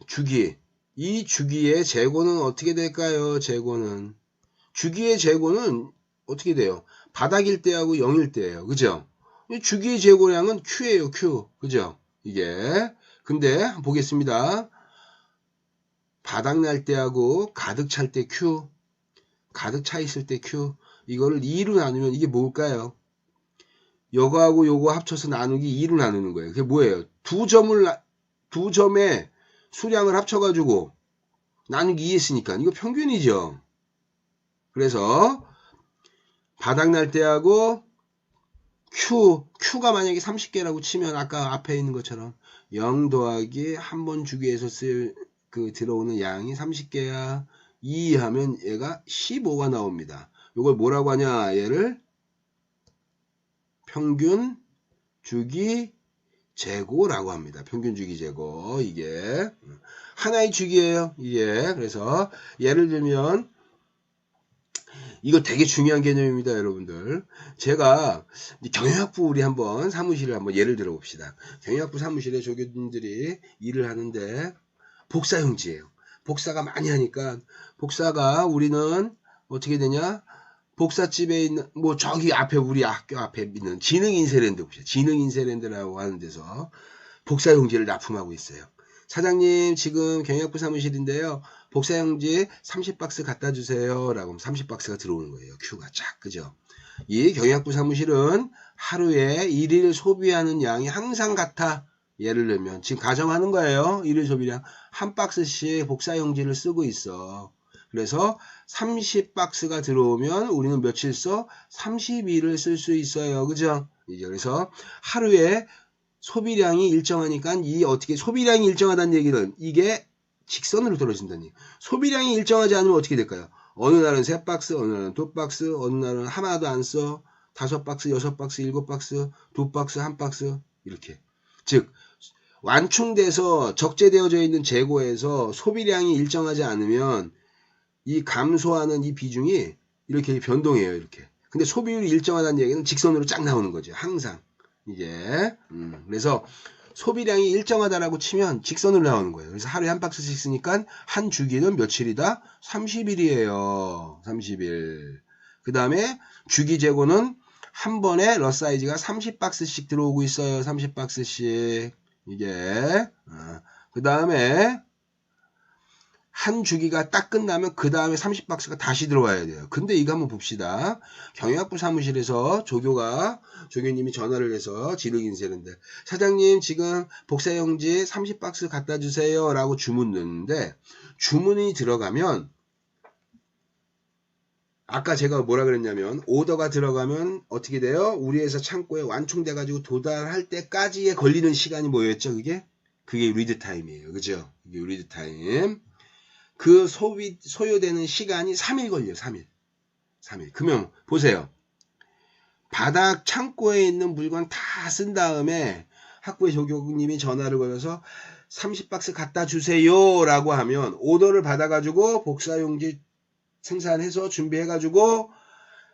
재고는 어떻게 될까요? 주기의 재고는 어떻게 돼요? 바닥일 때하고 0일 때예요. 그죠? 주기의 재고량은 Q예요. Q. 그죠? 이게. 근데 보겠습니다. 바닥 날 때하고 가득 찰 때 Q, 가득 차 있을 때 Q, 이거를 2로 나누면 이게 뭘까요? 요거하고 요거 합쳐서 나누기 2로 나누는 거예요. 그게 뭐예요? 두 점의 수량을 합쳐가지고 나누기 2 했으니까 이거 평균이죠. 그래서 바닥 날 때하고 Q가 만약에 30개라고 치면 아까 앞에 있는 것처럼 0 더하기 한 번 주기에서 들어오는 양이 30개야. 2 하면 얘가 15가 나옵니다. 이걸 뭐라고 하냐? 얘를 평균 주기 재고라고 합니다. 평균 주기 재고. 이게 하나의 주기예요. 이게. 그래서 예를 들면 이거 되게 중요한 개념입니다, 여러분들. 제가 경영학부 우리 한번 사무실을 한번 예를 들어 봅시다. 경영학부 사무실에 조교님들이 일을 하는데 복사형제예요. 복사가 많이 하니까 복사가 우리는 어떻게 되냐? 복사집에 있는 저기 앞에 우리 학교 앞에 있는 지능인쇄랜드 봅시다. 지능인쇄랜드라고 하는 데서 복사용지를 납품하고 있어요. 사장님 지금 경영학부 사무실인데요. 복사용지 30박스 갖다 주세요. 라고 하면 30박스가 들어오는 거예요. Q가 쫙. 그죠? 이 경영학부 사무실은 하루에 1일 소비하는 양이 항상 같아. 예를 들면 지금 가정하는 거예요. 1일 소비량 한 박스씩 복사용지를 쓰고 있어. 그래서 30박스가 들어오면 우리는 며칠 써? 30일을 쓸 수 있어요. 그죠? 이제 그래서 하루에 소비량이 일정하니까 소비량이 일정하다는 얘기는 이게 직선으로 떨어진다는 얘기. 소비량이 일정하지 않으면 어떻게 될까요? 어느 날은 3박스, 어느 날은 2박스, 어느 날은 하나도 안 써. 5박스, 6박스, 7박스, 2박스, 1박스 이렇게. 즉 완충돼서 적재되어져 있는 재고에서 소비량이 일정하지 않으면 이 감소하는 이 비중이 이렇게 변동해요. 이렇게. 근데 소비율이 일정하다는 얘기는 직선으로 쫙 나오는 거죠. 항상. 이게. 그래서 소비량이 일정하다라고 치면 직선으로 나오는 거예요. 그래서 하루에 한 박스씩 쓰니까 한 주기는 며칠이다? 30일이에요. 30일. 그 다음에 주기 재고는 한 번에 럿 사이즈가 30박스씩 들어오고 있어요. 30박스씩. 이게. 그 다음에 한 주기가 딱 끝나면 그 다음에 30박스가 다시 들어와야 돼요. 근데 이거 한번 봅시다. 경영학부 사무실에서 조교님이 전화를 해서 지르긴세는데 사장님 지금 복사용지 30박스 갖다 주세요 라고 주문 넣는데 주문이 들어가면 아까 제가 뭐라 그랬냐면 오더가 들어가면 어떻게 돼요? 우리 회사 창고에 완충돼 가지고 도달할 때까지에 걸리는 시간이 뭐였죠? 그게 리드 타임이에요. 그죠? 이게 리드 타임. 그 소요되는 시간이 3일 걸려요. 3일. 그러면 보세요. 바닥 창고에 있는 물건 다 쓴 다음에 학부의 조교님이 전화를 걸어서 30박스 갖다 주세요 라고 하면 오더를 받아가지고 복사용지 생산해서 준비해가지고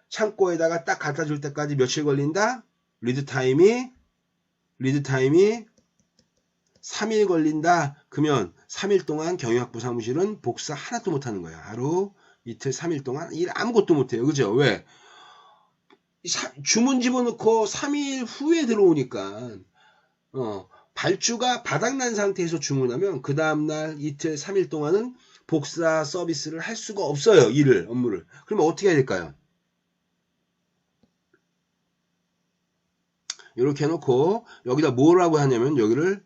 창고에다가 딱 갖다 줄 때까지 며칠 걸린다? 리드 타임이 3일 걸린다. 그러면 3일 동안 경영학부 사무실은 복사 하나도 못하는 거야. 하루, 이틀, 3일 동안 일 아무것도 못해요. 그죠? 왜? 주문 집어넣고 3일 후에 들어오니까 발주가 바닥난 상태에서 주문하면 그 다음날 이틀, 3일 동안은 복사 서비스를 할 수가 없어요. 업무를. 그러면 어떻게 해야 될까요? 이렇게 해놓고 여기다 뭐라고 하냐면 여기를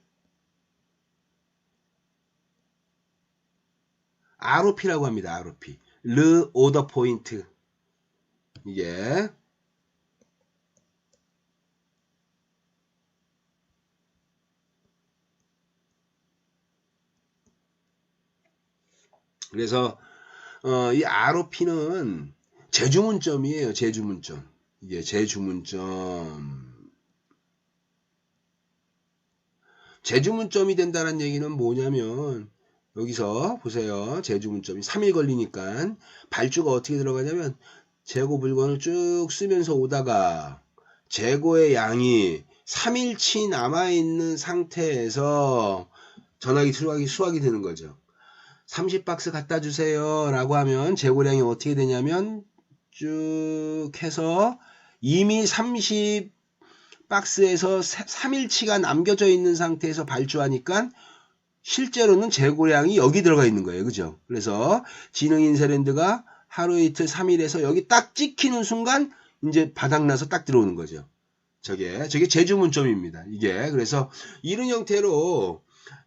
ROP라고 합니다. ROP. 르 오더 포인트. 이게 그래서 이 ROP는 재주문점이에요. 재주문점. 이게 재주문점이 된다는 얘기는 뭐냐면 여기서 보세요. 재주문점이 3일 걸리니까 발주가 어떻게 들어가냐면 재고 물건을 쭉 쓰면서 오다가 재고의 양이 3일치 남아있는 상태에서 전화기 수확이 되는 거죠. 30박스 갖다 주세요 라고 하면 재고량이 어떻게 되냐면 쭉 해서 이미 30박스에서 3일치가 남겨져 있는 상태에서 발주하니까 실제로는 재고량이 여기 들어가 있는 거예요. 그죠? 그래서 지능인쇄랜드가 하루 이틀 3일에서 여기 딱 찍히는 순간 이제 바닥나서 딱 들어오는 거죠. 저게 재주문점입니다. 이게 그래서 이런 형태로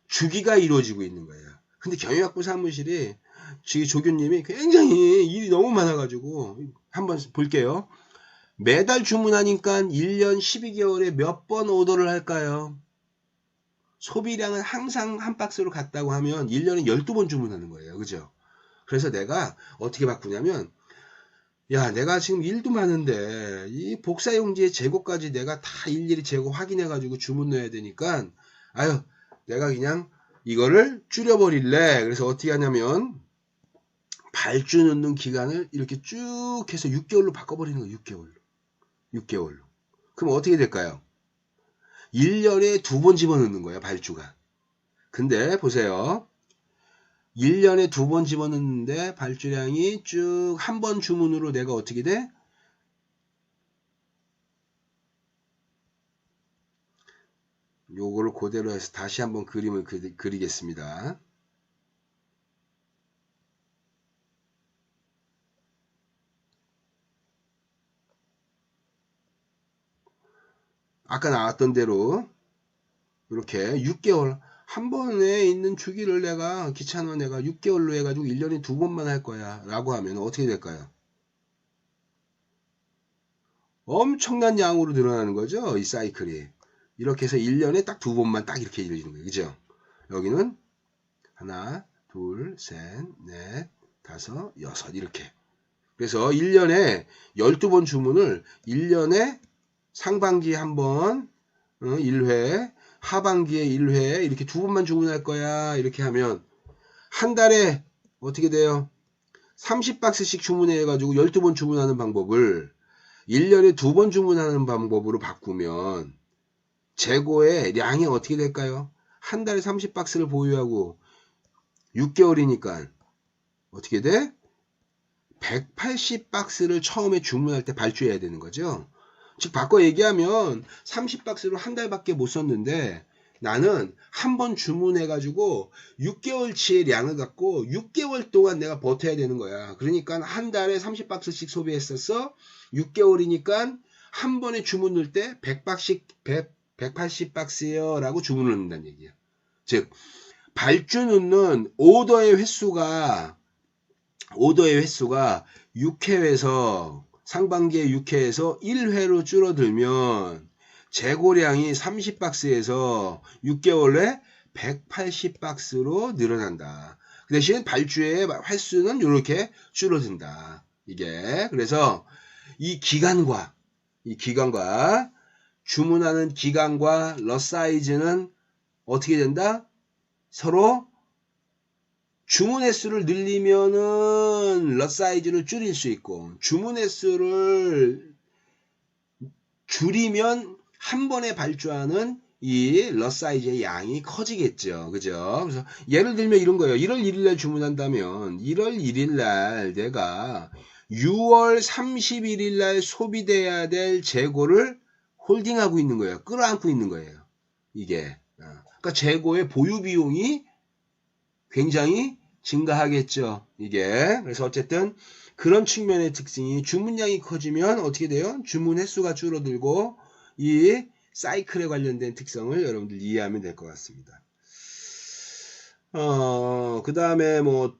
주기가 이루어지고 있는 거예요. 근데 경영학부 사무실이 조교님이 굉장히 일이 너무 많아가지고 한번 볼게요. 매달 주문하니까 1년 12개월에 몇 번 오더를 할까요? 소비량은 항상 한 박스로 갔다고 하면 1년에 12번 주문하는 거예요. 그죠? 그래서 내가 어떻게 바꾸냐면 야 내가 지금 일도 많은데 이 복사용지의 재고까지 내가 다 일일이 재고 확인해가지고 주문 넣어야 되니까 아유 내가 그냥 이거를 줄여버릴래. 그래서 어떻게 하냐면 발주 넣는 기간을 이렇게 쭉 해서 6개월로 바꿔버리는 거예요. 6개월로. 그럼 어떻게 될까요? 1년에 2번 집어넣는 거예요. 발주가. 근데 보세요. 1년에 2번 집어넣는데 발주량이 쭉 한 번 주문으로 내가 어떻게 돼? 요거를 그대로 해서 다시 한번 그림을 그리겠습니다. 아까 나왔던 대로 이렇게 6개월 한 번에 있는 주기를 내가 귀찮아 내가 6개월로 해가지고 1년에 2번만 할 거야 라고 하면 어떻게 될까요? 엄청난 양으로 늘어나는 거죠. 이 사이클이. 이렇게 해서 1년에 딱 2번만 딱 이렇게 이루어지는 거예요. 그죠? 여기는 하나, 둘, 셋, 넷, 다섯, 여섯 이렇게. 그래서 1년에 12번 주문을 1년에 상반기에 한번 1회, 하반기에 1회 이렇게 2번만 주문할 거야. 이렇게 하면 한 달에 어떻게 돼요? 30박스씩 주문해 가지고 12번 주문하는 방법을 1년에 2번 주문하는 방법으로 바꾸면 재고의 량이 어떻게 될까요? 한 달에 30박스를 보유하고 6개월이니까 어떻게 돼? 180박스를 처음에 주문할 때 발주해야 되는 거죠. 즉 바꿔 얘기하면 30박스로 한 달밖에 못 썼는데 나는 한 번 주문해가지고 6개월치의 량을 갖고 6개월 동안 내가 버텨야 되는 거야. 그러니까 한 달에 30박스씩 소비했었어. 6개월이니까 한 번에 주문 넣을 때 100박씩 180박스요 라고 주문을 넣는다는 얘기야. 즉 발주 넣는 오더의 횟수가 6회에서 상반기에 6회에서 1회로 줄어들면 재고량이 30박스에서 6개월 내 180박스로 늘어난다. 그 대신 발주의 횟수는 이렇게 줄어든다. 이게 그래서 이 기간과 주문하는 기간과 럿 사이즈는 어떻게 된다? 서로 주문 횟수를 늘리면은 럿 사이즈를 줄일 수 있고 주문 횟수를 줄이면 한 번에 발주하는 이 럿 사이즈의 양이 커지겠죠. 그죠? 그래서 예를 들면 이런 거예요. 1월 1일 날 주문한다면 1월 1일 날 내가 6월 31일 날 소비돼야 될 재고를 홀딩하고 있는 거예요. 끌어안고 있는 거예요. 이게. 그러니까 재고의 보유 비용이 굉장히 증가하겠죠. 이게. 그래서 어쨌든 그런 측면의 특징이 주문량이 커지면 어떻게 돼요? 주문 횟수가 줄어들고 이 사이클에 관련된 특성을 여러분들 이해하면 될 것 같습니다. 그 다음에 뭐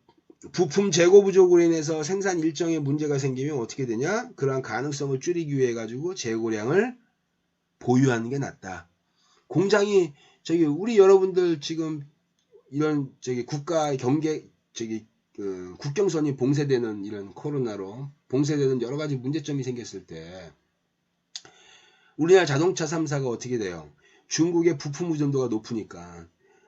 부품 재고 부족으로 인해서 생산 일정에 문제가 생기면 어떻게 되냐? 그러한 가능성을 줄이기 위해 가지고 재고량을 보유하는 게 낫다. 공장이 우리 여러분들 지금 이런 국가 경계 국경선이 봉쇄되는 이런 코로나로 봉쇄되는 여러 가지 문제점이 생겼을 때 우리나라 자동차 3사가 어떻게 돼요? 중국의 부품 의존도가 높으니까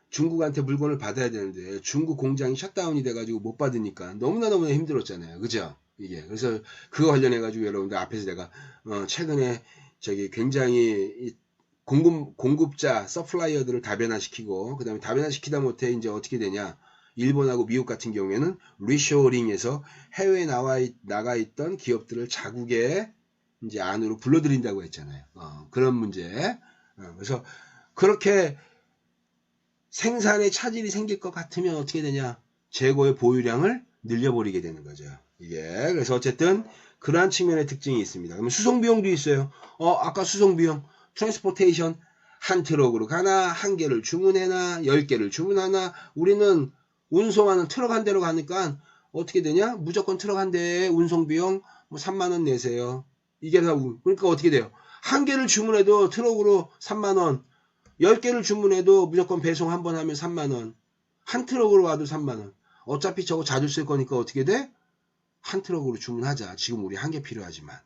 중국한테 물건을 받아야 되는데 중국 공장이 셧다운이 돼가지고 못 받으니까 너무나 힘들었잖아요. 그죠? 이게 그래서 그거 관련해가지고 여러분들 앞에서 내가 최근에 굉장히 공급자 서플라이어들을 다변화시키고 그 다음에 다변화시키다 못해 이제 어떻게 되냐? 일본하고 미국 같은 경우에는 리쇼어링에서 해외에 나가 있던 기업들을 자국에 이제 안으로 불러들인다고 했잖아요. 그런 문제. 그래서 그렇게 생산에 차질이 생길 것 같으면 어떻게 되냐? 재고의 보유량을 늘려버리게 되는 거죠. 이게 그래서 어쨌든 그러한 측면의 특징이 있습니다. 그러면 수송 비용도 있어요. 아까 수송 비용, 트랜스포테이션 한 트럭으로 가나 한 개를 주문해나 10개를 주문하나 우리는 운송하는 트럭 한 대로 가니까 어떻게 되냐? 무조건 트럭 한 대에 운송 비용 뭐 3만 원 내세요. 이게 다 그러니까 어떻게 돼요? 한 개를 주문해도 트럭으로 3만 원, 10개를 주문해도 무조건 배송 한 번 하면 3만 원. 한 트럭으로 와도 3만 원. 어차피 저거 자주 쓸 거니까 어떻게 돼? 한 트럭으로 주문하자. 지금 우리 한 개 필요하지만.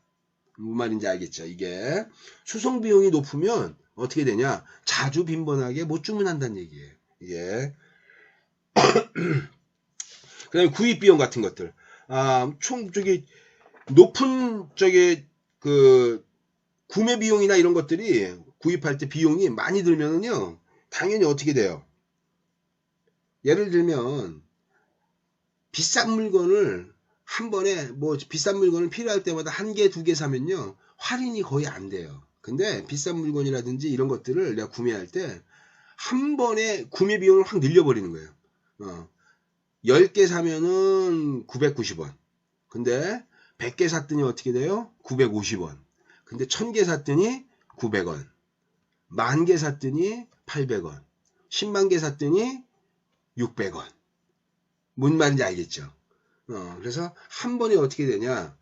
무슨 말인지 알겠죠? 이게 수송 비용이 높으면 어떻게 되냐? 자주 빈번하게 못 주문한다는 얘기예요. 이게 그다음에 구입 비용 같은 것들. 총 높은 구매 비용이나 이런 것들이 구입할 때 비용이 많이 들면은요, 당연히 어떻게 돼요? 예를 들면 비싼 물건을 한 번에 비싼 물건을 필요할 때마다 한 개, 두 개 사면요, 할인이 거의 안 돼요. 근데 비싼 물건이라든지 이런 것들을 내가 구매할 때 한 번에 구매 비용을 확 늘려버리는 거예요. 10개 사면은 990원. 근데 100개 샀더니 어떻게 돼요? 950원. 근데 1000개 샀더니 900원. 10,000개 샀더니 800원. 10만 개 샀더니 600원. 뭔 말인지 알겠죠? 그래서 한 번에 어떻게 되냐?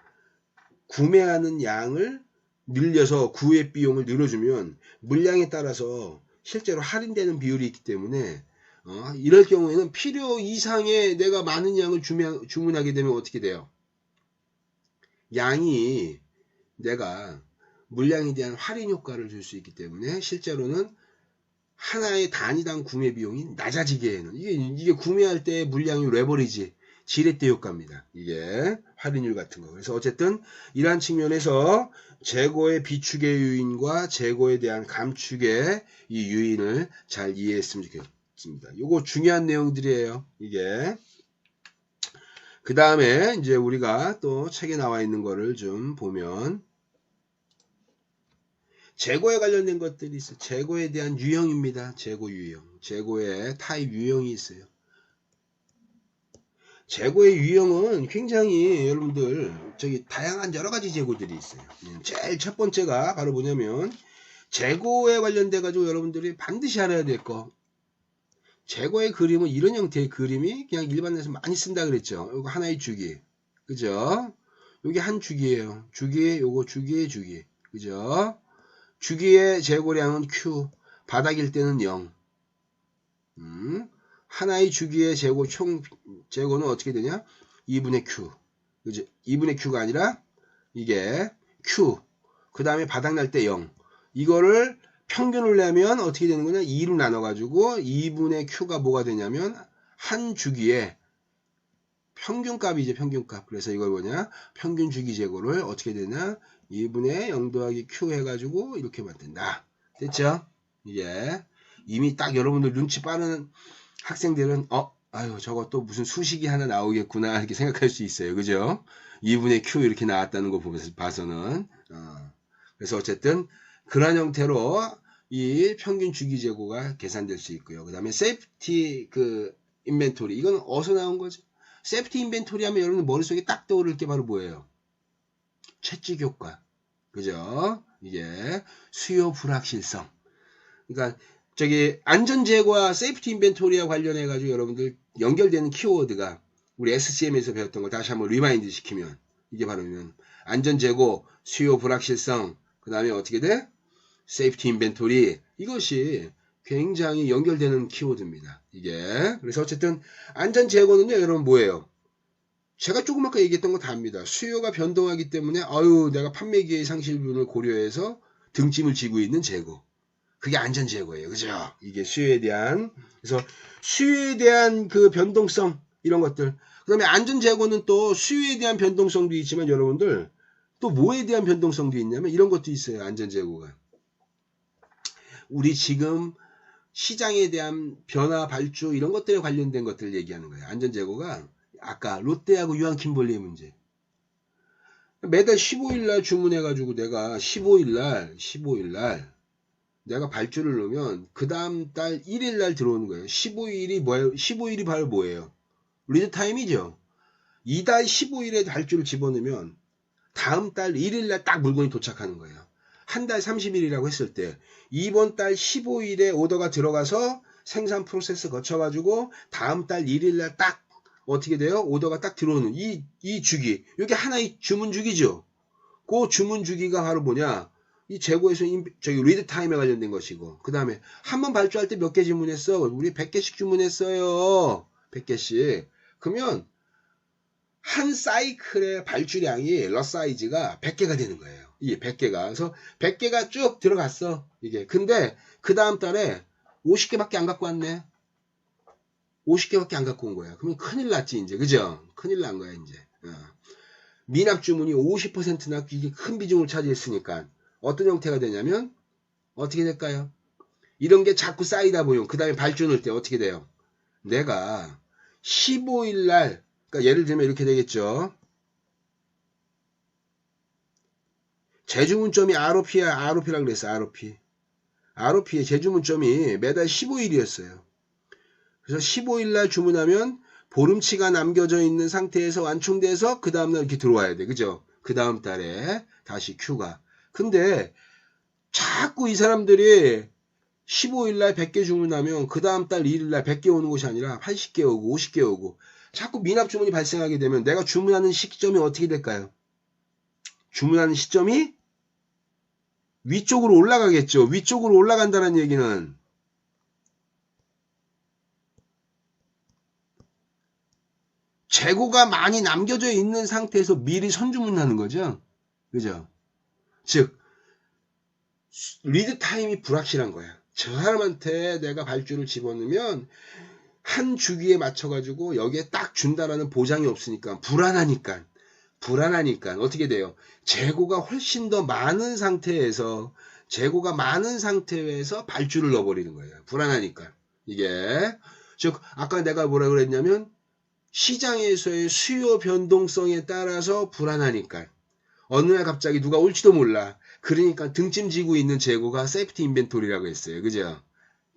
구매하는 양을 늘려서 구입 비용을 늘려주면 물량에 따라서 실제로 할인되는 비율이 있기 때문에 이럴 경우에는 필요 이상의 내가 많은 양을 주문하게 되면 어떻게 돼요? 양이 내가 물량에 대한 할인 효과를 줄 수 있기 때문에 실제로는 하나의 단위당 구매 비용이 낮아지게 하는 이게 구매할 때 물량이 레버리지 지렛대 효과입니다. 이게 할인율 같은 거. 그래서 어쨌든 이러한 측면에서 재고의 비축의 요인과 재고에 대한 감축의 이 요인을 잘 이해했으면 좋겠습니다. 요거 중요한 내용들이에요. 이게 그 다음에 이제 우리가 또 책에 나와 있는 거를 좀 보면 재고에 관련된 것들이 있어요. 재고에 대한 유형입니다. 재고 유형. 재고의 타입 유형이 있어요. 재고의 유형은 굉장히 여러분들 다양한 여러 가지 재고들이 있어요. 제일 첫 번째가 바로 뭐냐면 재고에 관련돼 가지고 여러분들이 반드시 알아야 될 거. 재고의 그림은 이런 형태의 그림이 그냥 일반에서 많이 쓴다 그랬죠. 이거 하나의 주기. 그죠? 요게 한 주기예요. 주기, 요거 주기의 주기. 그죠? 주기의 재고량은 Q. 바닥일 때는 0. 하나의 주기의 재고 총 재고는 어떻게 되냐? 2분의 Q. 그죠? 2분의 Q가 아니라 이게 Q. 그 다음에 바닥 날 때 0. 이거를 평균을 내면 어떻게 되는 거냐? 2로 나눠가지고 2분의 Q가 뭐가 되냐면 한 주기에 평균값이죠. 평균값. 그래서 이걸 뭐냐? 평균 주기 재고를 어떻게 되냐? 2분의 0 더하기 Q 해가지고 이렇게 만든다. 됐죠? 이게 이미 딱 여러분들 눈치 빠른 학생들은 아유 저거 또 무슨 수식이 하나 나오겠구나 이렇게 생각할 수 있어요. 그죠? 2분의 Q 이렇게 나왔다는 거 봐서는 그래서 어쨌든 그런 형태로 이 평균 주기 재고가 계산될 수 있고요. 그 다음에 세이프티 인벤토리 이건 어디서 나온 거죠? 세이프티 인벤토리 하면 여러분 머릿속에 딱 떠오를 게 바로 뭐예요? 채찍 효과. 그죠? 이게 수요 불확실성. 그러니까 안전재고와 세이프티 인벤토리와 관련해 가지고 여러분들 연결되는 키워드가 우리 SCM에서 배웠던 걸 다시 한번 리마인드 시키면 이게 바로 안전재고, 수요 불확실성, 그 다음에 어떻게 돼? 세이프티 인벤토리. 이것이 굉장히 연결되는 키워드입니다. 이게. 그래서 어쨌든 안전재고는요, 여러분 뭐예요? 제가 조금 아까 얘기했던 거 다 압니다. 수요가 변동하기 때문에 내가 판매기의 상실분을 고려해서 등짐을 지고 있는 재고. 그게 안전재고예요. 그죠? 이게 수요에 대한. 그래서 수요에 대한 그 변동성 이런 것들. 그 다음에 안전재고는 또 수요에 대한 변동성도 있지만 여러분들 또 뭐에 대한 변동성도 있냐면 이런 것도 있어요. 안전재고가. 우리 지금 시장에 대한 변화, 발주 이런 것들에 관련된 것들 얘기하는 거예요. 안전재고가 아까 롯데하고 유한킴볼리의 문제. 매달 15일날 주문해가지고 내가 15일날 내가 발주를 넣으면 그 다음 달 1일날 들어오는 거예요. 15일이 뭐예요? 15일이 바로 뭐예요? 리드타임이죠. 이달 15일에 발주를 집어넣으면 다음 달 1일날 딱 물건이 도착하는 거예요. 한 달 30일이라고 했을 때 이번 달 15일에 오더가 들어가서 생산 프로세스 거쳐가지고 다음 달 1일날 딱 어떻게 돼요? 오더가 딱 들어오는 이 주기. 이게 하나의 주문 주기죠. 그 주문 주기가 바로 뭐냐? 이 재고에서 리드 타임에 관련된 것이고, 그 다음에 한 번 발주할 때 몇 개 주문했어? 우리 100개씩 주문했어요. 100개씩. 그러면 한 사이클의 발주량이 럿 사이즈가 100개가 되는 거예요. 이게 100개가. 그래서 100개가 쭉 들어갔어. 이게. 근데 그 다음 달에 50개밖에 안 갖고 왔네. 50개밖에 안 갖고 온 거야. 그러면 큰일 났지, 이제. 그죠? 큰일 난 거야, 이제. 미납 주문이 50%나 이게 큰 비중을 차지했으니까. 어떤 형태가 되냐면 어떻게 될까요? 이런 게 자꾸 쌓이다 보면 그 다음에 발주 넣을 때 어떻게 돼요? 내가 15일날 그러니까 예를 들면 이렇게 되겠죠. 재주문점이 ROP라고 그랬어. ROP의 재주문점이 매달 15일이었어요. 그래서 15일날 주문하면 보름치가 남겨져 있는 상태에서 완충돼서 그 다음날 이렇게 들어와야 돼. 그죠? 그 다음 달에 다시 Q가. 근데 자꾸 이 사람들이 15일날 100개 주문하면 그 다음 달 1일날 100개 오는 것이 아니라 80개 오고 50개 오고 자꾸 미납 주문이 발생하게 되면 내가 주문하는 시점이 어떻게 될까요? 주문하는 시점이 위쪽으로 올라가겠죠. 위쪽으로 올라간다는 얘기는 재고가 많이 남겨져 있는 상태에서 미리 선주문하는 거죠. 그죠? 즉 리드 타임이 불확실한 거야. 저 사람한테 내가 발주를 집어넣으면 한 주기에 맞춰가지고 여기에 딱 준다라는 보장이 없으니까 불안하니까 어떻게 돼요? 재고가 훨씬 더 많은 상태에서 발주를 넣어버리는 거예요. 불안하니까. 이게 즉 아까 내가 뭐라 그랬냐면 시장에서의 수요 변동성에 따라서 불안하니까 어느 날 갑자기 누가 올지도 몰라. 그러니까 등짐 지고 있는 재고가 세이프티 인벤토리라고 했어요. 그죠?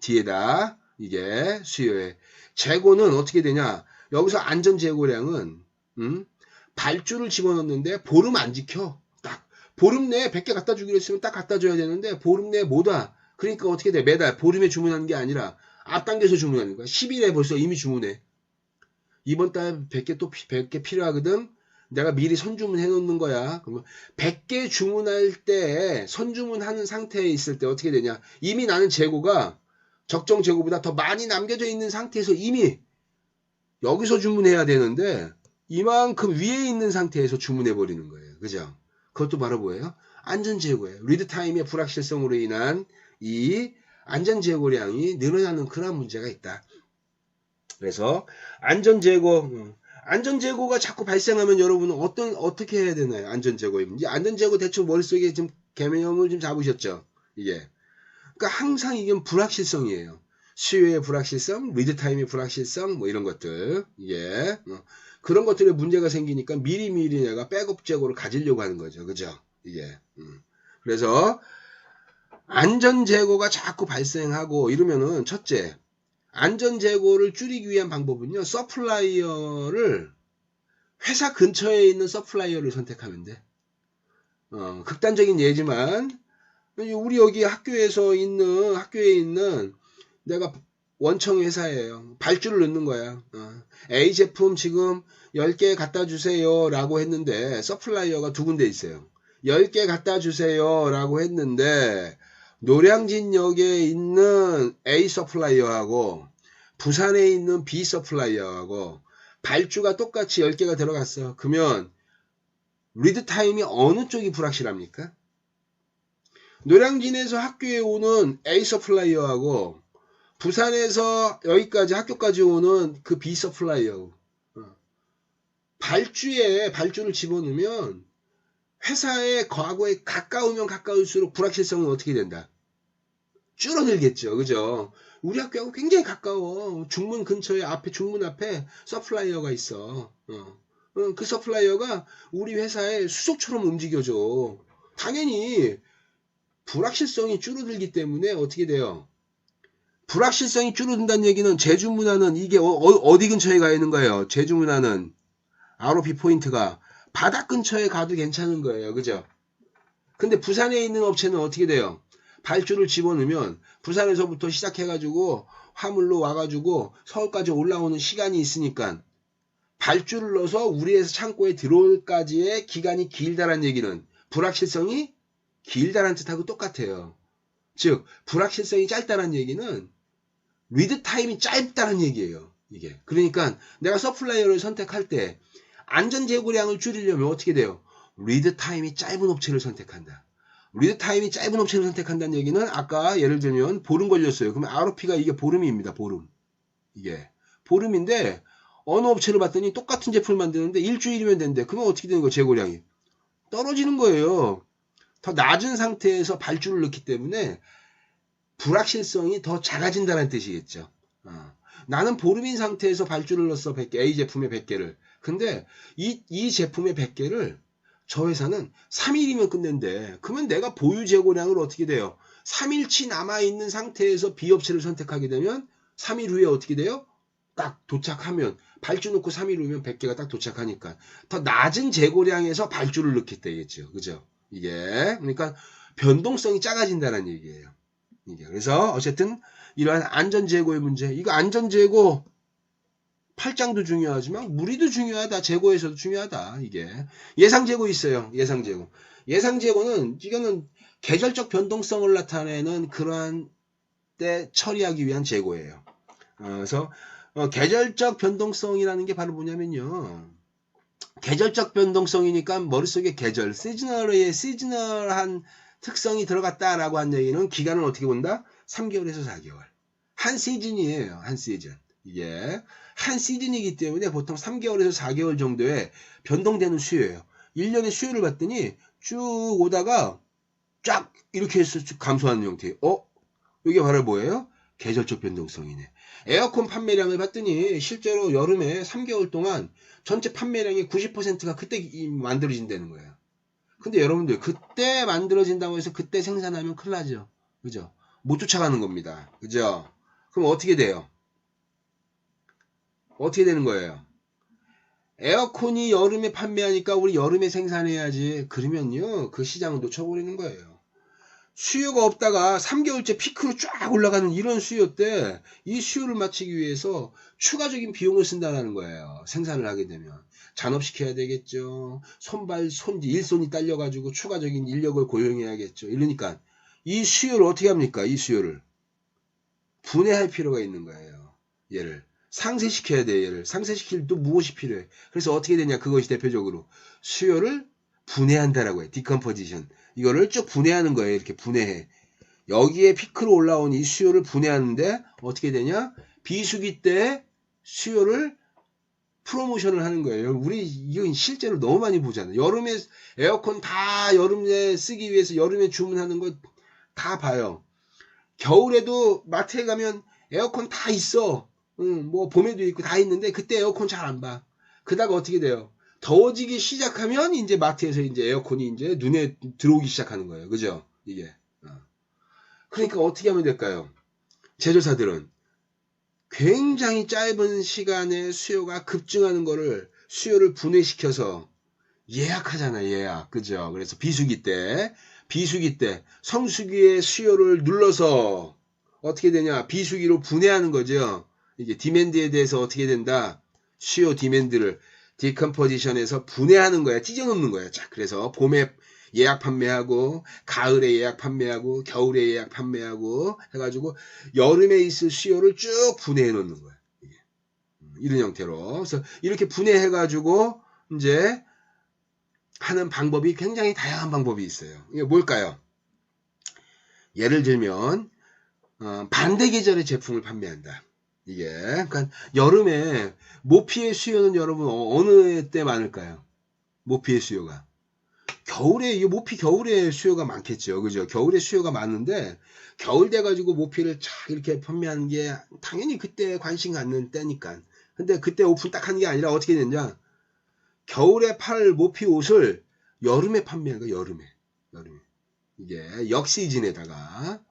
뒤에다 이게 수요에. 재고는 어떻게 되냐? 여기서 안전 재고량은 발주를 집어넣는데 보름 안 지켜. 딱 보름 내에 100개 갖다 주기로 했으면 딱 갖다 줘야 되는데 보름 내에 못 와. 그러니까 어떻게 돼? 매달 보름에 주문하는 게 아니라 앞당겨서 주문하는 거야. 10일에 벌써 이미 주문해. 이번 달 100개 또 100개 필요하거든. 내가 미리 선주문 해놓는 거야. 그러면 100개 주문할 때 선주문하는 상태에 있을 때 어떻게 되냐? 이미 나는 재고가 적정 재고보다 더 많이 남겨져 있는 상태에서 이미 여기서 주문해야 되는데 이만큼 위에 있는 상태에서 주문해 버리는 거예요. 그죠? 그것도 바로 뭐예요? 안전 재고예요. 리드 타임의 불확실성으로 인한 이 안전 재고량이 늘어나는 그런 문제가 있다. 그래서 안전 재고가 자꾸 발생하면 여러분은 어떻게 해야 되나요? 안전 재고의 문제. 안전 재고 대충 머릿속에 좀 개념을 좀 잡으셨죠? 이게. 그러니까 항상 이건 불확실성이에요. 수요의 불확실성, 리드 타임의 불확실성, 뭐 이런 것들. 이게. 그런 것들에 문제가 생기니까 미리미리 내가 백업 재고를 가지려고 하는 거죠. 그죠? 이게. 그래서 안전 재고가 자꾸 발생하고 이러면은 첫째, 안전 재고를 줄이기 위한 방법은요. 서플라이어를 회사 근처에 있는 서플라이어를 선택하면 돼. 극단적인 예지만 우리 여기 학교에 있는 내가 원청 회사예요. 발주를 넣는 거야. A 제품 지금 10개 갖다 주세요 라고 했는데 서플라이어가 두 군데 있어요. 10개 갖다 주세요 라고 했는데 노량진역에 있는 A 서플라이어하고 부산에 있는 B 서플라이어하고 발주가 똑같이 10개가 들어갔어. 그러면 리드 타임이 어느 쪽이 불확실합니까? 노량진에서 학교에 오는 A 서플라이어하고 부산에서 여기까지 학교까지 오는 그 B 서플라이어. 발주를 집어넣으면 회사의 과거에 가까우면 가까울수록 불확실성은 어떻게 된다? 줄어들겠죠. 그죠? 우리 학교하고 굉장히 가까워. 중문 근처에 중문 앞에 서플라이어가 있어. 그 서플라이어가 우리 회사의 수소처럼 움직여줘. 당연히 불확실성이 줄어들기 때문에 어떻게 돼요? 불확실성이 줄어든다는 얘기는 재주문하는 이게 어디 근처에 가 있는 거예요? 재주문하는 ROP 포인트가 바닥 근처에 가도 괜찮은 거예요. 그죠? 근데 부산에 있는 업체는 어떻게 돼요? 발주를 집어넣으면 부산에서부터 시작해가지고 화물로 와가지고 서울까지 올라오는 시간이 있으니까 발주를 넣어서 우리 회사 창고에 들어올까지의 기간이 길다란 얘기는 불확실성이 길다란 뜻하고 똑같아요. 즉 불확실성이 짧다란 얘기는 리드 타임이 짧다는 얘기예요. 이게. 그러니까 내가 서플라이어를 선택할 때 안전 재고량을 줄이려면 어떻게 돼요? 리드 타임이 짧은 업체를 선택한다. 리드 타임이 짧은 업체를 선택한다는 얘기는 아까 예를 들면 보름 걸렸어요. 그러면 ROP가 이게 보름입니다. 보름. 이게 보름인데 어느 업체를 봤더니 똑같은 제품을 만드는데 일주일이면 된대. 그러면 어떻게 되는 거예요? 재고량이 떨어지는 거예요. 더 낮은 상태에서 발주를 넣기 때문에 불확실성이 더 작아진다는 뜻이겠죠. 나는 보름인 상태에서 발주를 넣었어. 100개, A 제품의 100개를. 근데 이 제품의 100개를 저 회사는 3일이면 끝낸대. 그러면 내가 보유 재고량을 어떻게 돼요? 3일치 남아있는 상태에서 B업체를 선택하게 되면 3일 후에 어떻게 돼요? 딱 도착하면 발주 넣고 3일 후면 100개가 딱 도착하니까 더 낮은 재고량에서 발주를 넣게 되겠죠. 그죠? 이게 그러니까 변동성이 작아진다는 얘기예요. 이게 그래서 어쨌든 이러한 안전재고의 문제, 이거 안전재고 8장도 중요하지만 무리도 중요하다. 재고에서도 중요하다. 이게 예상재고 있어요. 예상재고. 예상재고는 이거는 계절적 변동성을 나타내는 그러한 때 처리하기 위한 재고예요. 그래서 계절적 변동성이라는 게 바로 뭐냐면요. 계절적 변동성이니까 머릿속에 계절, 시즈널한 특성이 들어갔다라고 한 얘기는 기간을 어떻게 본다? 3개월에서 4개월. 한 시즌이에요. 한 시즌. 이게 한 시즌이기 때문에 보통 3개월에서 4개월 정도의 변동되는 수요예요. 1년의 수요를 봤더니 쭉 오다가 쫙 이렇게 해서 쭉 감소하는 형태예요. 이게 바로 뭐예요? 계절적 변동성이네. 에어컨 판매량을 봤더니 실제로 여름에 3개월 동안 전체 판매량의 90%가 그때 만들어진다는 거예요. 근데 여러분들 그때 만들어진다고 해서 그때 생산하면 큰일 나죠. 그죠? 못 쫓아가는 겁니다. 그죠? 그럼 어떻게 돼요? 어떻게 되는 거예요? 에어컨이 여름에 판매하니까 우리 여름에 생산해야지. 그러면요, 그 시장을 놓쳐버리는 거예요. 수요가 없다가 3개월째 피크로 쫙 올라가는 이런 수요 때 이 수요를 맞추기 위해서 추가적인 비용을 쓴다는 거예요. 생산을 하게 되면. 잔업시켜야 되겠죠. 일손이 딸려가지고 추가적인 인력을 고용해야겠죠. 이러니까 이 수요를 어떻게 합니까? 이 수요를 분해할 필요가 있는 거예요. 얘를 상쇄시켜야 돼. 얘를 상쇄시킬 또 무엇이 필요해? 그래서 어떻게 되냐? 그것이 대표적으로 수요를 분해한다라고 해. 디컴포지션. 이거를 쭉 분해하는 거예요. 이렇게 분해해. 여기에 피크로 올라온 이 수요를 분해하는데 어떻게 되냐? 비수기 때 수요를 프로모션을 하는 거예요. 우리 이건 실제로 너무 많이 보잖아요. 여름에 에어컨 다 여름에 쓰기 위해서 여름에 주문하는 거 다 봐요. 겨울에도 마트에 가면 에어컨 다 있어. 뭐 봄에도 있고 다 있는데 그때 에어컨 잘 안 봐. 그다가 어떻게 돼요? 더워지기 시작하면 이제 마트에서 이제 에어컨이 이제 눈에 들어오기 시작하는 거예요. 그죠? 이게. 그러니까 어떻게 하면 될까요? 제조사들은 굉장히 짧은 시간에 수요가 급증하는 거를 수요를 분해시켜서 예약하잖아요. 예약. 그죠? 그래서 비수기 때 성수기의 수요를 눌러서 어떻게 되냐? 비수기로 분해하는 거죠. 이게 디맨드에 대해서 어떻게 된다? 수요 디맨드를 디컴포지션에서 분해하는 거야. 찢어놓는 거야. 자, 그래서 봄에 예약 판매하고 가을에 예약 판매하고 겨울에 예약 판매하고 해가지고 여름에 있을 수요를 쭉 분해해 놓는 거야. 이런 형태로. 그래서 이렇게 분해해가지고 이제 하는 방법이 굉장히 다양한 방법이 있어요. 이게 뭘까요? 예를 들면 반대 계절의 제품을 판매한다. 이게 그러니까 여름에 모피의 수요는 여러분 어느 때 많을까요? 모피의 수요가 겨울에 이 모피 겨울에 수요가 많겠죠. 그죠? 겨울에 수요가 많은데 겨울 돼 가지고 모피를 쫙 이렇게 판매하는 게 당연히 그때 관심 갖는 때니까. 근데 그때 오픈 딱 하는 게 아니라 어떻게 되냐? 겨울에 팔 모피 옷을 여름에 판매하는 거야. 여름에. 이게 역시즌에다가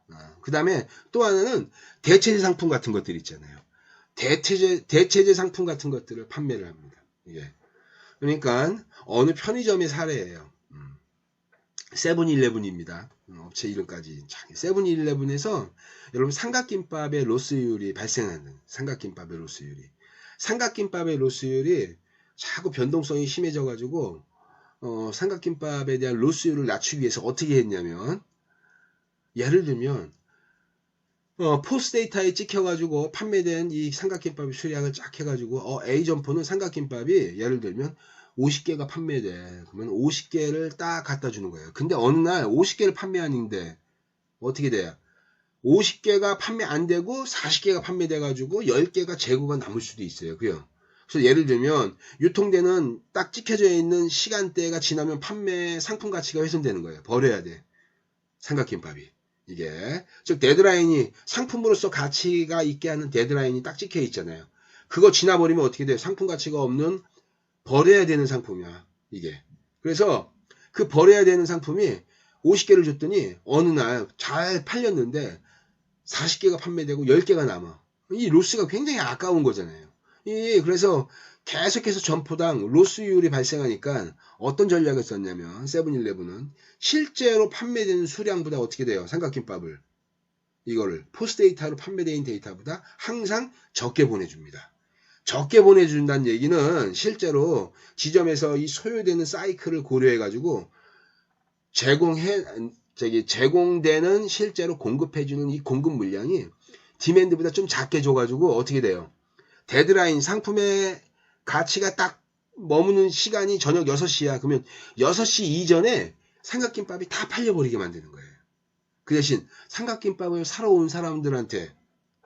그 다음에 또 하나는 대체제 상품 같은 것들 있잖아요. 대체제 상품 같은 것들을 판매를 합니다. 이게 그러니까 어느 편의점의 사례예요. 세븐일레븐입니다. 업체 이름까지 세븐일레븐에서 여러분 삼각김밥의 로스율이 발생하는 삼각김밥의 로스율이 자꾸 변동성이 심해져 가지고 삼각김밥에 대한 로스율을 낮추기 위해서 어떻게 했냐면 예를 들면 포스 데이터에 찍혀가지고 판매된 이 삼각김밥의 수량을 쫙 해가지고 A 점포는 삼각김밥이 예를 들면 50개가 판매돼. 그러면 50개를 딱 갖다 주는 거예요. 근데 어느 날 50개를 판매하는데 어떻게 돼요? 50개가 판매 안 되고 40개가 판매돼가지고 10개가 재고가 남을 수도 있어요. 그요. 그래서 예를 들면 유통되는 딱 찍혀져 있는 시간대가 지나면 판매 상품 가치가 훼손되는 거예요. 버려야 돼. 삼각김밥이. 이게 즉 데드라인이 상품으로서 가치가 있게 하는 데드라인이 딱 찍혀 있잖아요. 그거 지나버리면 어떻게 돼요? 상품 가치가 없는 버려야 되는 상품이야. 이게. 그래서 그 버려야 되는 상품이 50개를 줬더니 어느 날 잘 팔렸는데 40개가 판매되고 10개가 남아. 이 로스가 굉장히 아까운 거잖아요. 그래서 계속해서 점포당 로스율이 발생하니까 어떤 전략을 썼냐면 세븐일레븐은 실제로 판매되는 수량보다 어떻게 돼요? 삼각김밥을 이거를 포스데이터로 판매된 데이터보다 항상 적게 보내줍니다. 적게 보내준다는 얘기는 실제로 지점에서 이 소요되는 사이클을 고려해 가지고 제공되는 실제로 공급해주는 이 공급 물량이 디맨드보다 좀 작게 줘가지고 어떻게 돼요? 데드라인 상품의 가치가 딱 머무는 시간이 저녁 6시야. 그러면 6시 이전에 삼각김밥이 다 팔려버리게 만드는 거예요. 그 대신 삼각김밥을 사러 온 사람들한테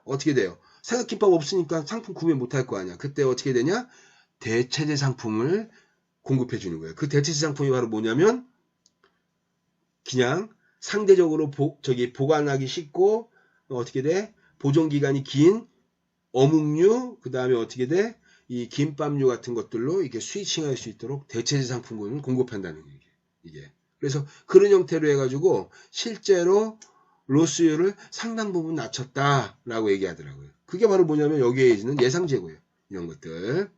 어떻게 돼요? 삼각김밥 없으니까 상품 구매 못할 거 아니야. 그때 어떻게 되냐? 대체제 상품을 공급해 주는 거예요. 그 대체제 상품이 바로 뭐냐면 그냥 상대적으로 보관하기 쉽고 어떻게 돼? 보존기간이 긴 어묵류, 그 다음에 어떻게 돼? 이 김밥류 같은 것들로 이렇게 스위칭할 수 있도록 대체제 상품을 공급한다는 얘기예요. 이게. 그래서 그런 형태로 해가지고 실제로 로스율을 상당 부분 낮췄다라고 얘기하더라고요. 그게 바로 뭐냐면 여기에 있는 예상 재고예요. 이런 것들.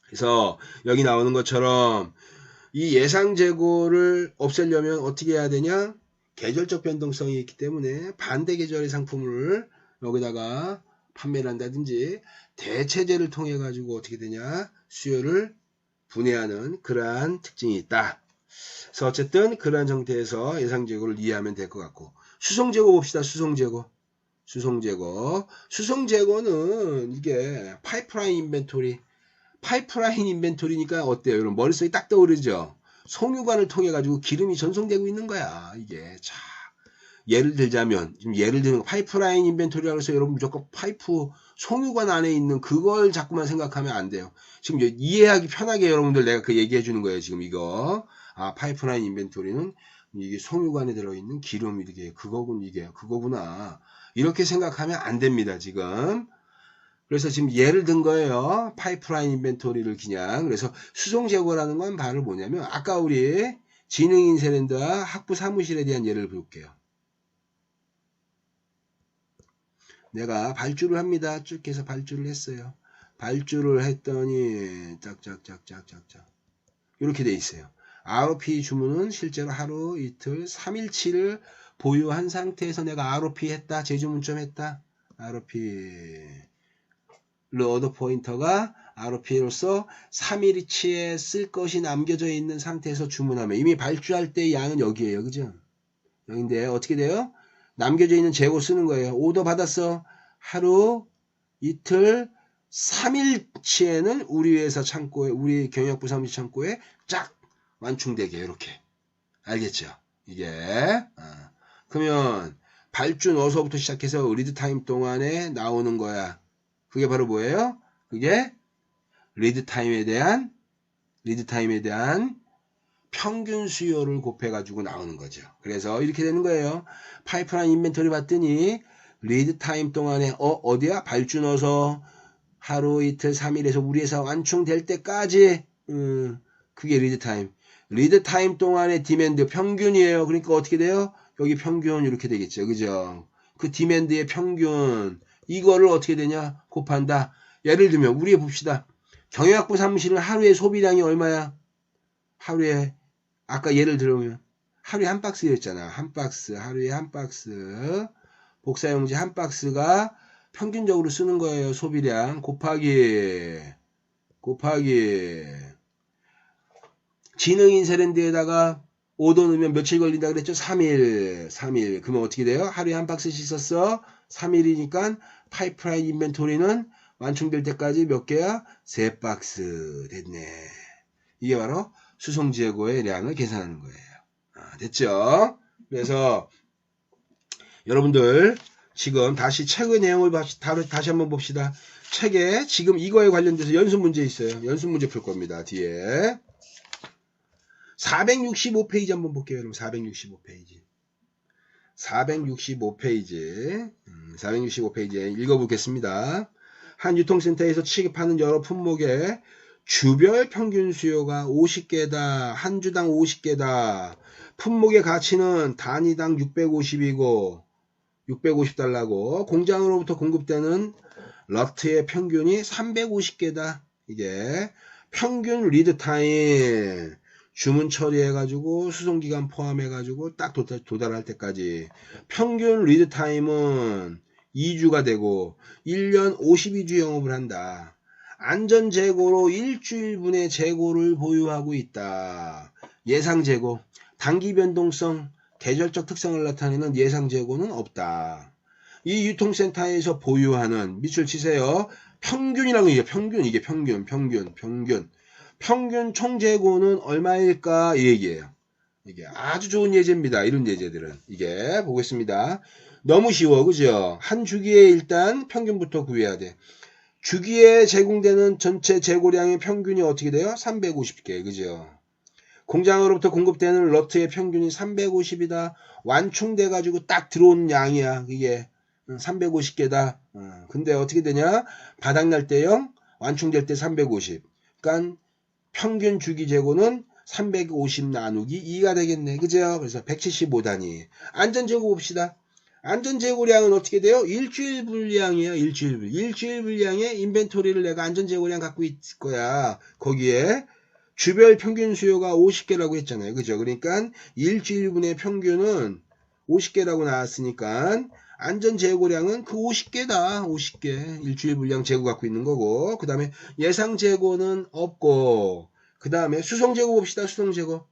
그래서 여기 나오는 것처럼 이 예상 재고를 없애려면 어떻게 해야 되냐? 계절적 변동성이 있기 때문에 반대 계절의 상품을 여기다가 판매를 한다든지 대체제를 통해 가지고 어떻게 되냐? 수요를 분해하는 그러한 특징이 있다. 그래서 어쨌든 그러한 형태에서 예상 재고를 이해하면 될 것 같고, 수송 재고 봅시다. 수송 재고. 수송 재고는 이게 파이프라인 인벤토리. 파이프라인 인벤토리니까 어때요? 여러분 머릿속에 딱 떠오르죠? 송유관을 통해 가지고 기름이 전송되고 있는 거야. 이게 자, 예를 들자면 지금 예를 들면 파이프라인 인벤토리라고 해서 여러분 무조건 파이프 송유관 안에 있는 그걸 자꾸만 생각하면 안 돼요. 지금 이해하기 편하게 여러분들 내가 그 얘기해 주는 거예요. 지금 이거 파이프라인 인벤토리는 이게 송유관에 들어있는 기름 이게 그거구나 이렇게 생각하면 안 됩니다. 지금. 그래서 지금 예를 든 거예요. 파이프라인 인벤토리를 그냥. 그래서 수송 재고라는 건 바로 뭐냐면 아까 우리 지능인쇄랜드와 학부 사무실에 대한 예를 볼게요. 내가 발주를 합니다. 쭉 해서 발주를 했어요. 발주를 했더니 짝짝짝짝짝짝 이렇게 돼 있어요. ROP 주문은 실제로 하루, 이틀, 3일치를 보유한 상태에서 내가 ROP 했다. 재주문점 했다. ROP 로드 포인터가 ROP로서 3일치에 쓸 것이 남겨져 있는 상태에서 주문하면 이미 발주할 때 양은 여기에요. 그죠? 여기인데 어떻게 돼요? 남겨져 있는 재고 쓰는 거예요. 오더 받았어. 하루, 이틀, 3일치에는 우리 회사 창고에, 우리 경영학부 사무실 창고에 쫙 완충되게 이렇게. 알겠죠? 이게. 그러면 발주 넣어서부터 시작해서 리드 타임 동안에 나오는 거야. 그게 바로 뭐예요? 그게 리드 타임에 대한 평균 수요를 곱해가지고 나오는 거죠. 그래서 이렇게 되는 거예요. 파이프라인 인벤토리 봤더니 리드 타임 동안에 어디야? 발주 넣어서 하루, 이틀, 3일에서 우리 회사 완충될 때까지 그게 리드 타임. 리드 타임 동안의 디맨드 평균이에요. 그러니까 어떻게 돼요? 여기 평균 이렇게 되겠죠. 그죠? 그 디맨드의 평균 이거를 어떻게 되냐? 곱한다. 예를 들면 우리 봅시다. 경영학부 사무실은 하루에 소비량이 얼마야? 하루에 아까 예를 들면 하루에 한 박스였잖아. 한 박스. 하루에 한 박스. 복사용지 한 박스가 평균적으로 쓰는 거예요. 소비량 곱하기 지능인쇄랜드에다가 오더 넣으면 며칠 걸린다 그랬죠? 3일. 그러면 어떻게 돼요? 하루에 한 박스씩 썼어. 3일이니까 파이프라인 인벤토리는 완충될 때까지 몇 개야? 3박스 됐네. 이게 바로 수송 재고의 량을 계산하는 거예요. 됐죠? 그래서 여러분들 지금 다시 책의 내용을 다시 한번 봅시다. 책에 지금 이거에 관련돼서 연습 문제 있어요. 연습 문제 풀 겁니다. 뒤에 465페이지 한번 볼게요. 여러분 465페이지 465페이지 읽어보겠습니다. 한 유통센터에서 취급하는 여러 품목의 주별 평균 수요가 50개다. 한 주당 50개다. 품목의 가치는 단위당 650이고 650달러고 공장으로부터 공급되는 러트의 평균이 350개다. 이게 평균 리드 타임 주문 처리해가지고 수송기간 포함해가지고 딱 도달할 때까지 평균 리드 타임은 2주가 되고 1년 52주 영업을 한다. 안전 재고로 일주일분의 재고를 보유하고 있다. 예상 재고, 단기 변동성, 계절적 특성을 나타내는 예상 재고는 없다. 이 유통센터에서 보유하는 밑줄 치세요. 평균이라고 얘기해요. 이게 평균 총 재고는 얼마일까 이 얘기예요. 이게 아주 좋은 예제입니다. 이런 예제들은 이게 보겠습니다. 너무 쉬워, 그죠? 한 주기에 일단 평균부터 구해야 돼. 주기에 제공되는 전체 재고량의 평균이 어떻게 돼요? 350개, 그죠? 공장으로부터 공급되는 러트의 평균이 350이다. 완충돼 가지고 딱 들어온 양이야. 이게 350개다. 근데 어떻게 되냐? 바닥날 때 0, 완충될 때 350. 그러니까 평균 주기 재고는 350 나누기 2가 되겠네. 그죠? 그래서 175단위. 안전재고 봅시다. 안전재고량은 어떻게 돼요? 일주일 분량이에요. 일주일 분량의 인벤토리를 내가 안전재고량 갖고 있을 거야. 거기에 주별 평균 수요가 50개라고 했잖아요. 그죠? 그러니까 일주일분의 평균은 50개라고 나왔으니까 안전재고량은 그 50개다. 50개. 일주일 분량 재고 갖고 있는 거고. 그 다음에 예상재고는 없고. 그 다음에 수송재고 봅시다. 수송재고.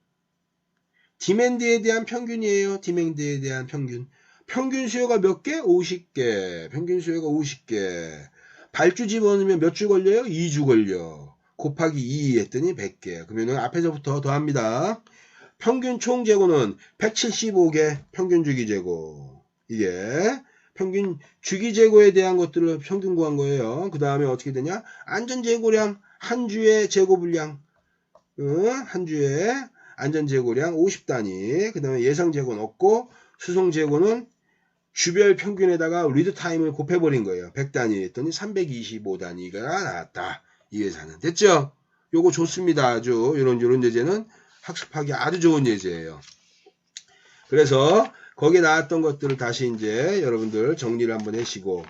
디맨드에 대한 평균이에요. 디맨드에 대한 평균. 평균 수요가 몇 개? 50개. 평균 수요가 50개. 발주 집어넣으면 몇 주 걸려요? 2주 걸려. 곱하기 2 했더니 100개. 그러면 앞에서부터 더합니다. 평균 총 재고는 175개. 평균 주기 재고. 이게 평균 주기 재고에 대한 것들을 평균 구한 거예요. 그 다음에 어떻게 되냐? 안전 재고량 한 주의 재고 분량. 한 주에 안전 재고량 50단위. 그 다음에 예상 재고는 없고 수송 재고는 주별 평균에다가 리드 타임을 곱해버린 거예요. 100단위 했더니 325단위가 나왔다. 이 회사는. 됐죠? 요거 좋습니다. 아주 이런 예제는 학습하기 아주 좋은 예제예요. 그래서 거기에 나왔던 것들을 다시 이제 여러분들 정리를 한번 하시고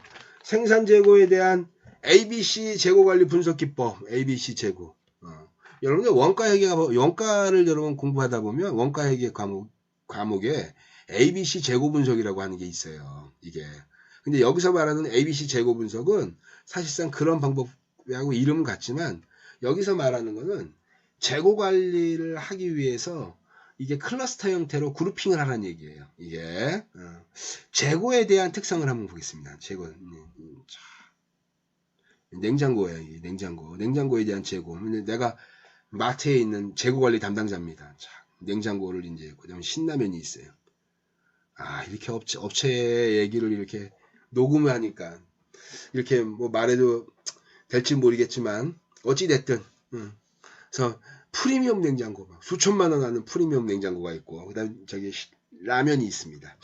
생산 재고에 대한 ABC 재고관리 분석 기법. ABC 재고. 여러분들 원가를 여러분 공부하다 보면 원가회계 과목에 ABC 재고 분석이라고 하는 게 있어요. 이게. 근데 여기서 말하는 ABC 재고 분석은 사실상 그런 방법하고 이름은 같지만 여기서 말하는 거는 재고 관리를 하기 위해서 이게 클러스터 형태로 그룹핑을 하라는 얘기예요. 이게 재고에 대한 특성을 한번 보겠습니다. 재고. 냉장고예요. 이게 냉장고에 대한 재고. 근데 내가 마트에 있는 재고 관리 담당자입니다. 자, 냉장고를 이제 그다음에 신라면이 있어요. 이렇게 업체 얘기를 이렇게 녹음을 하니까 이렇게 뭐 말해도 될지 모르겠지만 어찌 됐든 그래서 프리미엄 냉장고 수천만 원 하는 프리미엄 냉장고가 있고 그다음에 저기 라면이 있습니다.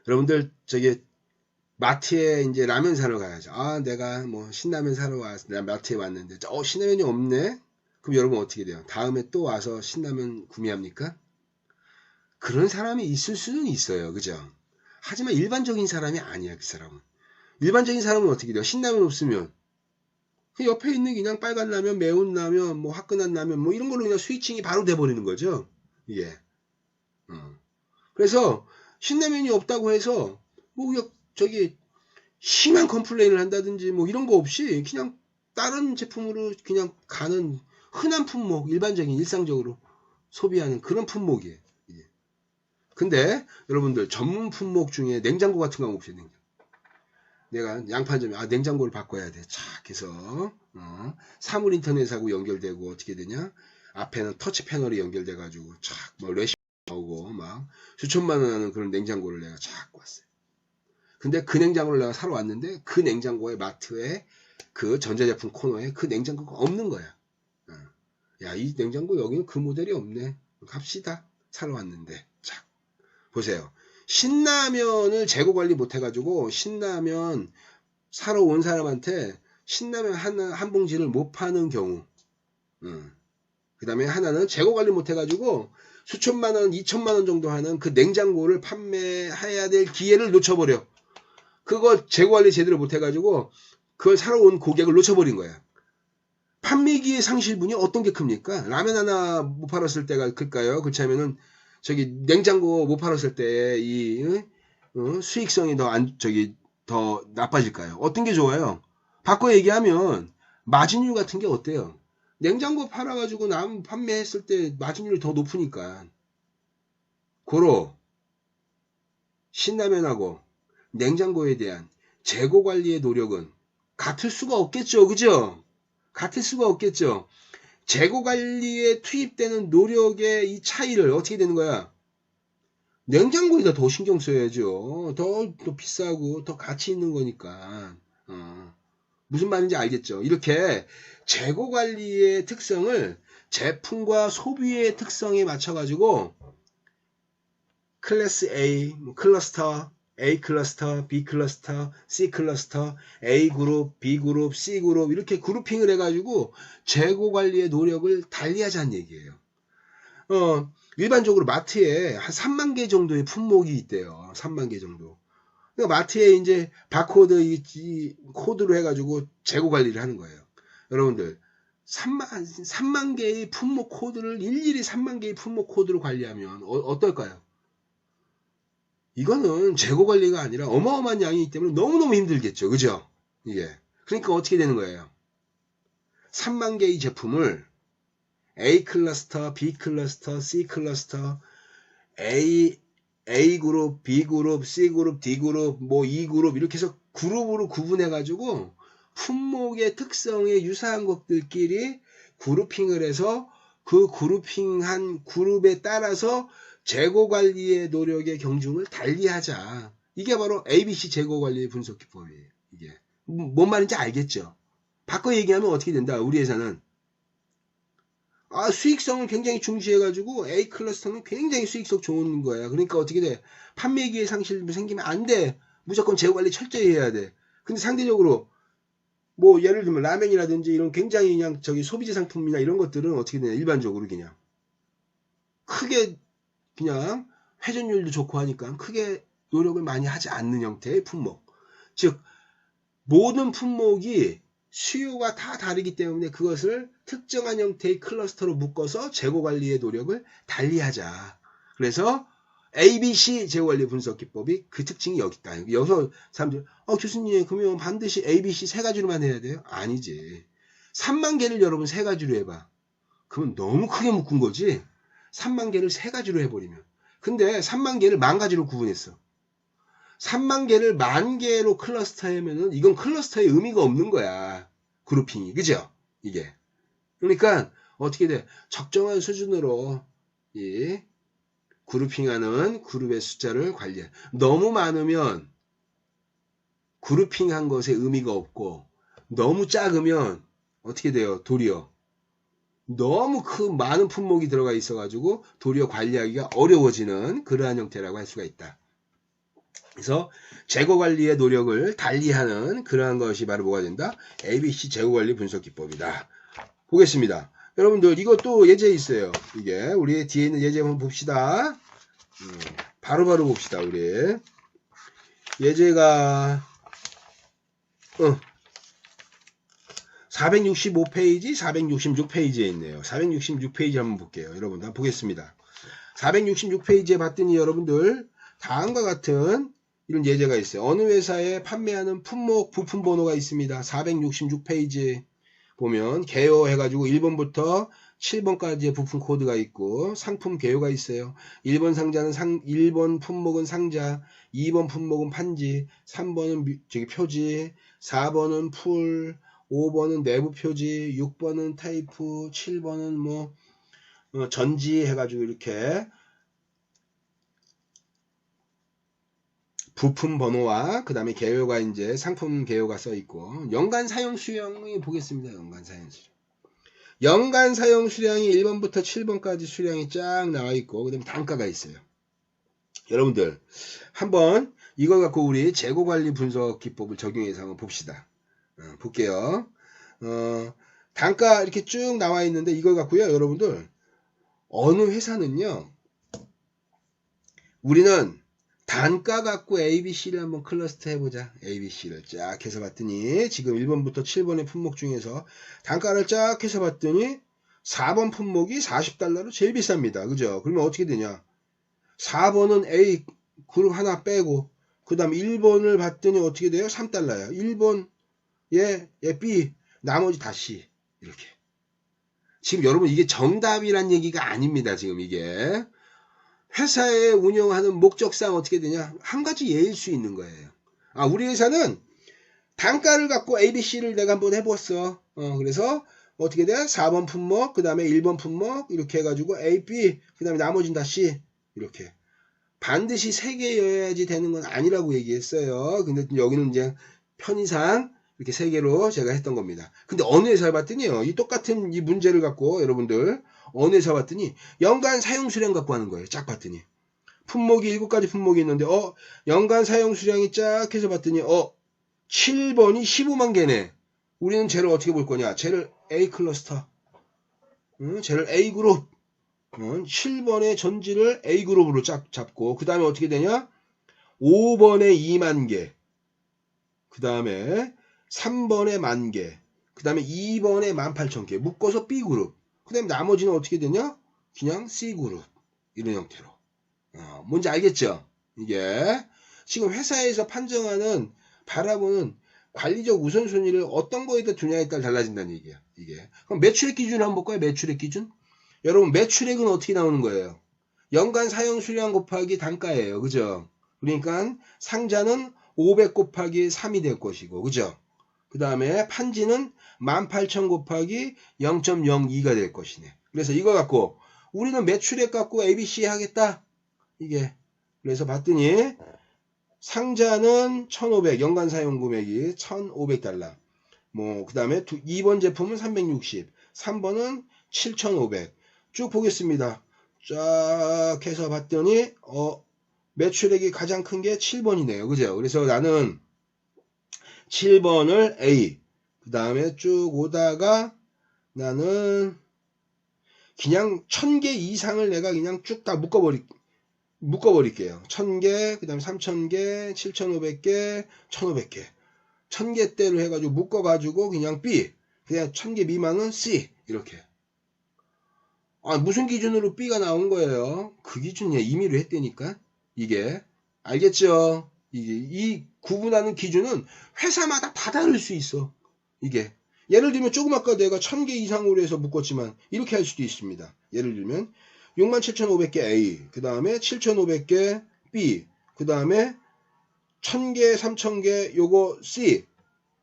여러분들 저기 마트에 이제 라면 사러 가야죠. 내가 뭐 신라면 사러 내가 마트에 왔는데 신라면이 없네. 그럼 여러분 어떻게 돼요? 다음에 또 와서 신라면 구매합니까? 그런 사람이 있을 수는 있어요. 그죠? 하지만 일반적인 사람이 아니야. 그 사람은. 일반적인 사람은 어떻게 돼요? 신라면 없으면 그 옆에 있는 그냥 빨간 라면, 매운 라면, 뭐 화끈한 라면 뭐 이런 걸로 그냥 스위칭이 바로 돼버리는 거죠. 이게. 그래서 신라면이 없다고 해서 뭐 저기 심한 컴플레인을 한다든지 뭐 이런 거 없이 그냥 다른 제품으로 그냥 가는 흔한 품목, 일반적인 일상적으로 소비하는 그런 품목이에요. 근데 여러분들 전문 품목 중에 냉장고 같은 거 한번 봅시다. 내가 양판점에 냉장고를 바꿔야 돼. 착 해서 사물 인터넷하고 연결되고 어떻게 되냐? 앞에는 터치 패널이 연결돼 가지고 착뭐 레시피 나오고 막 수천만 원 하는 그런 냉장고를 내가 착 왔어요. 근데 그 냉장고를 내가 사러 왔는데 그 냉장고의 마트에 그 전자제품 코너에 그 냉장고가 없는 거야. 야, 이 냉장고 여기는 그 모델이 없네. 갑시다. 사러 왔는데 착 보세요. 신라면을 재고 관리 못 해가지고 신라면 사러 온 사람한테 신라면 한 봉지를 못 파는 경우. 그 다음에 하나는 재고 관리 못 해가지고 수천만 원, 2천만 원 정도 하는 그 냉장고를 판매해야 될 기회를 놓쳐버려. 그거 재고 관리 제대로 못 해가지고 그걸 사러 온 고객을 놓쳐버린 거야. 판매기의 상실분이 어떤 게 큽니까? 라면 하나 못 팔았을 때가 클까요? 그렇지 않으면은 저기 냉장고 못 팔았을 때 이 수익성이 더 나빠질까요? 어떤 게 좋아요? 바꿔 얘기하면 마진율 같은 게 어때요? 냉장고 팔아가지고 남 판매했을 때 마진율이 더 높으니까. 고로 신라면하고 냉장고에 대한 재고 관리의 노력은 같을 수가 없겠죠. 그죠? 같을 수가 없겠죠. 재고 관리에 투입되는 노력의 이 차이를 어떻게 되는 거야? 냉장고에다 더 신경 써야죠. 더 비싸고 더 가치 있는 거니까. 무슨 말인지 알겠죠? 이렇게 재고 관리의 특성을 제품과 소비의 특성에 맞춰가지고 클래스 A, 클러스터 A 클러스터, B 클러스터, C 클러스터, A 그룹, B 그룹, C 그룹 이렇게 그룹핑을 해가지고 재고 관리의 노력을 달리하자는 얘기예요. 일반적으로 마트에 한 3만 개 정도의 품목이 있대요. 3만 개 정도. 그러니까 마트에 이제 바코드 이 코드로 해가지고 재고 관리를 하는 거예요. 여러분들 3만 개의 품목 코드를 일일이 3만 개의 품목 코드로 관리하면 어떨까요? 이거는 재고 관리가 아니라 어마어마한 양이기 때문에 너무너무 힘들겠죠. 그죠? 이게. 그러니까 어떻게 되는 거예요? 3만 개의 제품을 A 클러스터, B 클러스터, C 클러스터, A 그룹, B 그룹, C 그룹, D 그룹, 뭐 E 그룹 이렇게 해서 그룹으로 구분해 가지고 품목의 특성에 유사한 것들끼리 그룹핑을 해서 그 그룹핑한 그룹에 따라서 재고 관리의 노력의 경중을 달리하자. 이게 바로 ABC 재고 관리 분석 기법이에요. 이게 뭔 말인지 알겠죠? 바꿔 얘기하면 어떻게 된다? 우리 회사는 수익성을 굉장히 중시해가지고 A 클러스터는 굉장히 수익성 좋은 거야. 그러니까 어떻게 돼? 판매기에 상실이 생기면 안 돼. 무조건 재고 관리 철저히 해야 돼. 근데 상대적으로 뭐 예를 들면 라면이라든지 이런 굉장히 그냥 소비재 상품이나 이런 것들은 어떻게 되냐? 일반적으로 그냥 크게 그냥 회전율도 좋고 하니까 크게 노력을 많이 하지 않는 형태의 품목. 즉 모든 품목이 수요가 다 다르기 때문에 그것을 특정한 형태의 클러스터로 묶어서 재고 관리의 노력을 달리하자. 그래서 ABC 재고 관리 분석 기법이 그 특징이 여기 있다. 여기서 사람들 교수님 그러면 반드시 ABC 세 가지로만 해야 돼요? 아니지. 3만 개를 여러분 세 가지로 해봐. 그러면 너무 크게 묶은 거지. 3만 개를 세 가지로 해버리면. 근데 3만 개를 만 가지로 구분했어. 3만 개를 만 개로 클러스터 하면은 이건 클러스터의 의미가 없는 거야. 그룹핑이. 그죠? 이게. 그러니까 어떻게 돼? 적정한 수준으로 이 그룹핑하는 그룹의 숫자를 관리해. 너무 많으면 그룹핑한 것에 의미가 없고 너무 작으면 어떻게 돼요? 도리어 너무 많은 품목이 들어가 있어가지고 도리어 관리하기가 어려워지는 그러한 형태라고 할 수가 있다. 그래서 재고 관리의 노력을 달리하는 그러한 것이 바로 뭐가 된다? ABC 재고 관리 분석 기법이다. 보겠습니다. 여러분들 이것도 예제 있어요. 이게 우리 뒤에 있는 예제 한번 봅시다. 바로바로 봅시다. 우리 예제가 465페이지, 466페이지에 있네요. 466페이지 한번 볼게요. 여러분들 한번 보겠습니다. 466페이지에 봤더니 여러분들 다음과 같은 이런 예제가 있어요. 어느 회사에 판매하는 품목 부품 번호가 있습니다. 466페이지 보면 개요 해가지고 1번부터 7번까지의 부품 코드가 있고 상품 개요가 있어요. 1번 상자는 1번 품목은 상자, 2번 품목은 판지, 3번은 표지, 4번은 풀, 5번은 내부 표지, 6번은 타이프, 7번은 전지 해가지고 이렇게 부품 번호와 그 다음에 개요가 이제 상품 개요가 써 있고 연간 사용 수량이 보겠습니다. 연간 사용 수량. 연간 사용 수량이 1번부터 7번까지 수량이 쫙 나와 있고 그 다음에 단가가 있어요. 여러분들 한번 이걸 갖고 우리 재고 관리 분석 기법을 적용해서 한번 봅시다. 볼게요. 단가 이렇게 쭉 나와 있는데 이걸 갖고요. 여러분들 어느 회사는요. 우리는 단가 갖고 ABC를 한번 클러스터 해보자. ABC를 쫙 해서 봤더니 지금 1번부터 7번의 품목 중에서 단가를 쫙 해서 봤더니 4번 품목이 $40로 제일 비쌉니다. 그죠? 그러면 어떻게 되냐? 4번은 A 그룹 하나 빼고 그 다음 1번을 봤더니 어떻게 돼요? $3야. 1번 얘 B 나머지 다 C 이렇게. 지금 여러분 이게 정답이란 얘기가 아닙니다. 지금 이게. 회사에 운영하는 목적상 어떻게 되냐? 한 가지 예일 수 있는 거예요. 우리 회사는 단가를 갖고 ABC를 내가 한번 해봤어. 그래서 어떻게 돼? 4번 품목, 그 다음에 1번 품목, 이렇게 해가지고 A, B, 그 다음에 나머지는 다 C. 이렇게. 반드시 3개여야지 되는 건 아니라고 얘기했어요. 근데 여기는 이제 편의상 이렇게 3개로 제가 했던 겁니다. 근데 어느 회사를 봤더니요. 이 똑같은 이 문제를 갖고 여러분들 어느 회사 봤더니 연간 사용 수량 갖고 하는 거예요. 쫙 봤더니 품목이 7가지 품목이 있는데 연간 사용 수량이 쫙 해서 봤더니 7번이 15만 개네. 우리는 쟤를 어떻게 볼 거냐? 쟤를 A 클러스터. 쟤를 A 그룹. 7번의 전지를 A 그룹으로 쫙 잡고 그 다음에 어떻게 되냐? 5번에 2만 개. 그 다음에 3번에 10,000개. 그 다음에 2번에 18,000개. 묶어서 B 그룹. 그 다음에 나머지는 어떻게 되냐? 그냥 C 그룹. 이런 형태로. 뭔지 알겠죠? 이게 지금 회사에서 판정하는 바라보는 관리적 우선순위를 어떤 거에다 두냐에 따라 달라진다는 얘기야. 이게. 그럼 매출액 기준을 한번 볼까요? 매출액 기준. 여러분 매출액은 어떻게 나오는 거예요? 연간 사용 수량 곱하기 단가예요. 그죠? 그러니까 상자는 500 곱하기 3이 될 것이고, 그죠? 그 다음에 판지는 18,000 곱하기 0.02가 될 것이네. 그래서 이거 갖고 우리는 매출액 갖고 ABC 하겠다. 이게. 그래서 봤더니 상자는 1,500, 연간 사용 금액이 1,500달러. 그 다음에 2번 제품은 360, 3번은 7,500. 쭉 보겠습니다. 쫙 해서 봤더니 매출액이 가장 큰 게 7번이네요. 그죠? 그래서 나는 7번을 A, 그 다음에 쭉 오다가 나는 그냥 1000개 이상을 내가 그냥 쭉 다 묶어버릴게요. 1000개, 그 다음에 3000개, 7500개, 1500개. 1000개대로 해가지고 묶어가지고 그냥 B, 그냥 1000개 미만은 C, 이렇게. 무슨 기준으로 B가 나온 거예요? 그 기준이야. 임의로 했다니까. 이게. 알겠죠? 이 구분하는 기준은 회사마다 다 다를 수 있어. 이게. 예를 들면 조금 아까 내가 1000개 이상으로 해서 묶었지만 이렇게 할 수도 있습니다. 예를 들면 67,500개 A, 그 다음에 7,500개 B, 그 다음에 1000개, 3000개 요거 C,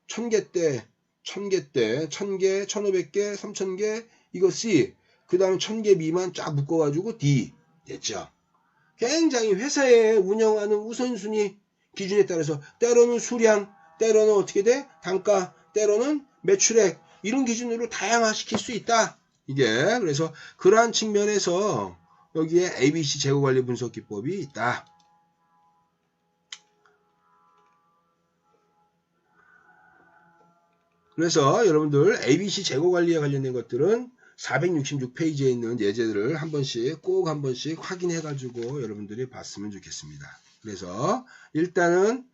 1000개 때 1000개, 1500개, 3000개 이거 C, 그 다음에 1000개 미만 쫙 묶어가지고 D. 됐죠? 굉장히 회사에 운영하는 우선순위 기준에 따라서 때로는 수량, 때로는 어떻게 돼? 단가, 때로는 매출액, 이런 기준으로 다양화시킬 수 있다. 이게. 그래서 그러한 측면에서 여기에 ABC 재고관리 분석 기법이 있다. 그래서 여러분들 ABC 재고관리에 관련된 것들은 466페이지에 있는 예제들을 꼭 한 번씩 확인해 가지고 여러분들이 봤으면 좋겠습니다. 그래서 일단은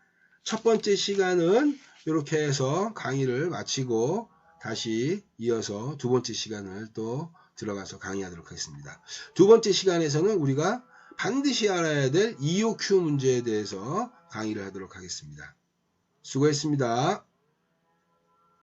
첫 번째 시간은 이렇게 해서 강의를 마치고 다시 이어서 두 번째 시간을 또 들어가서 강의하도록 하겠습니다. 두 번째 시간에서는 우리가 반드시 알아야 될 EOQ 문제에 대해서 강의를 하도록 하겠습니다. 수고했습니다.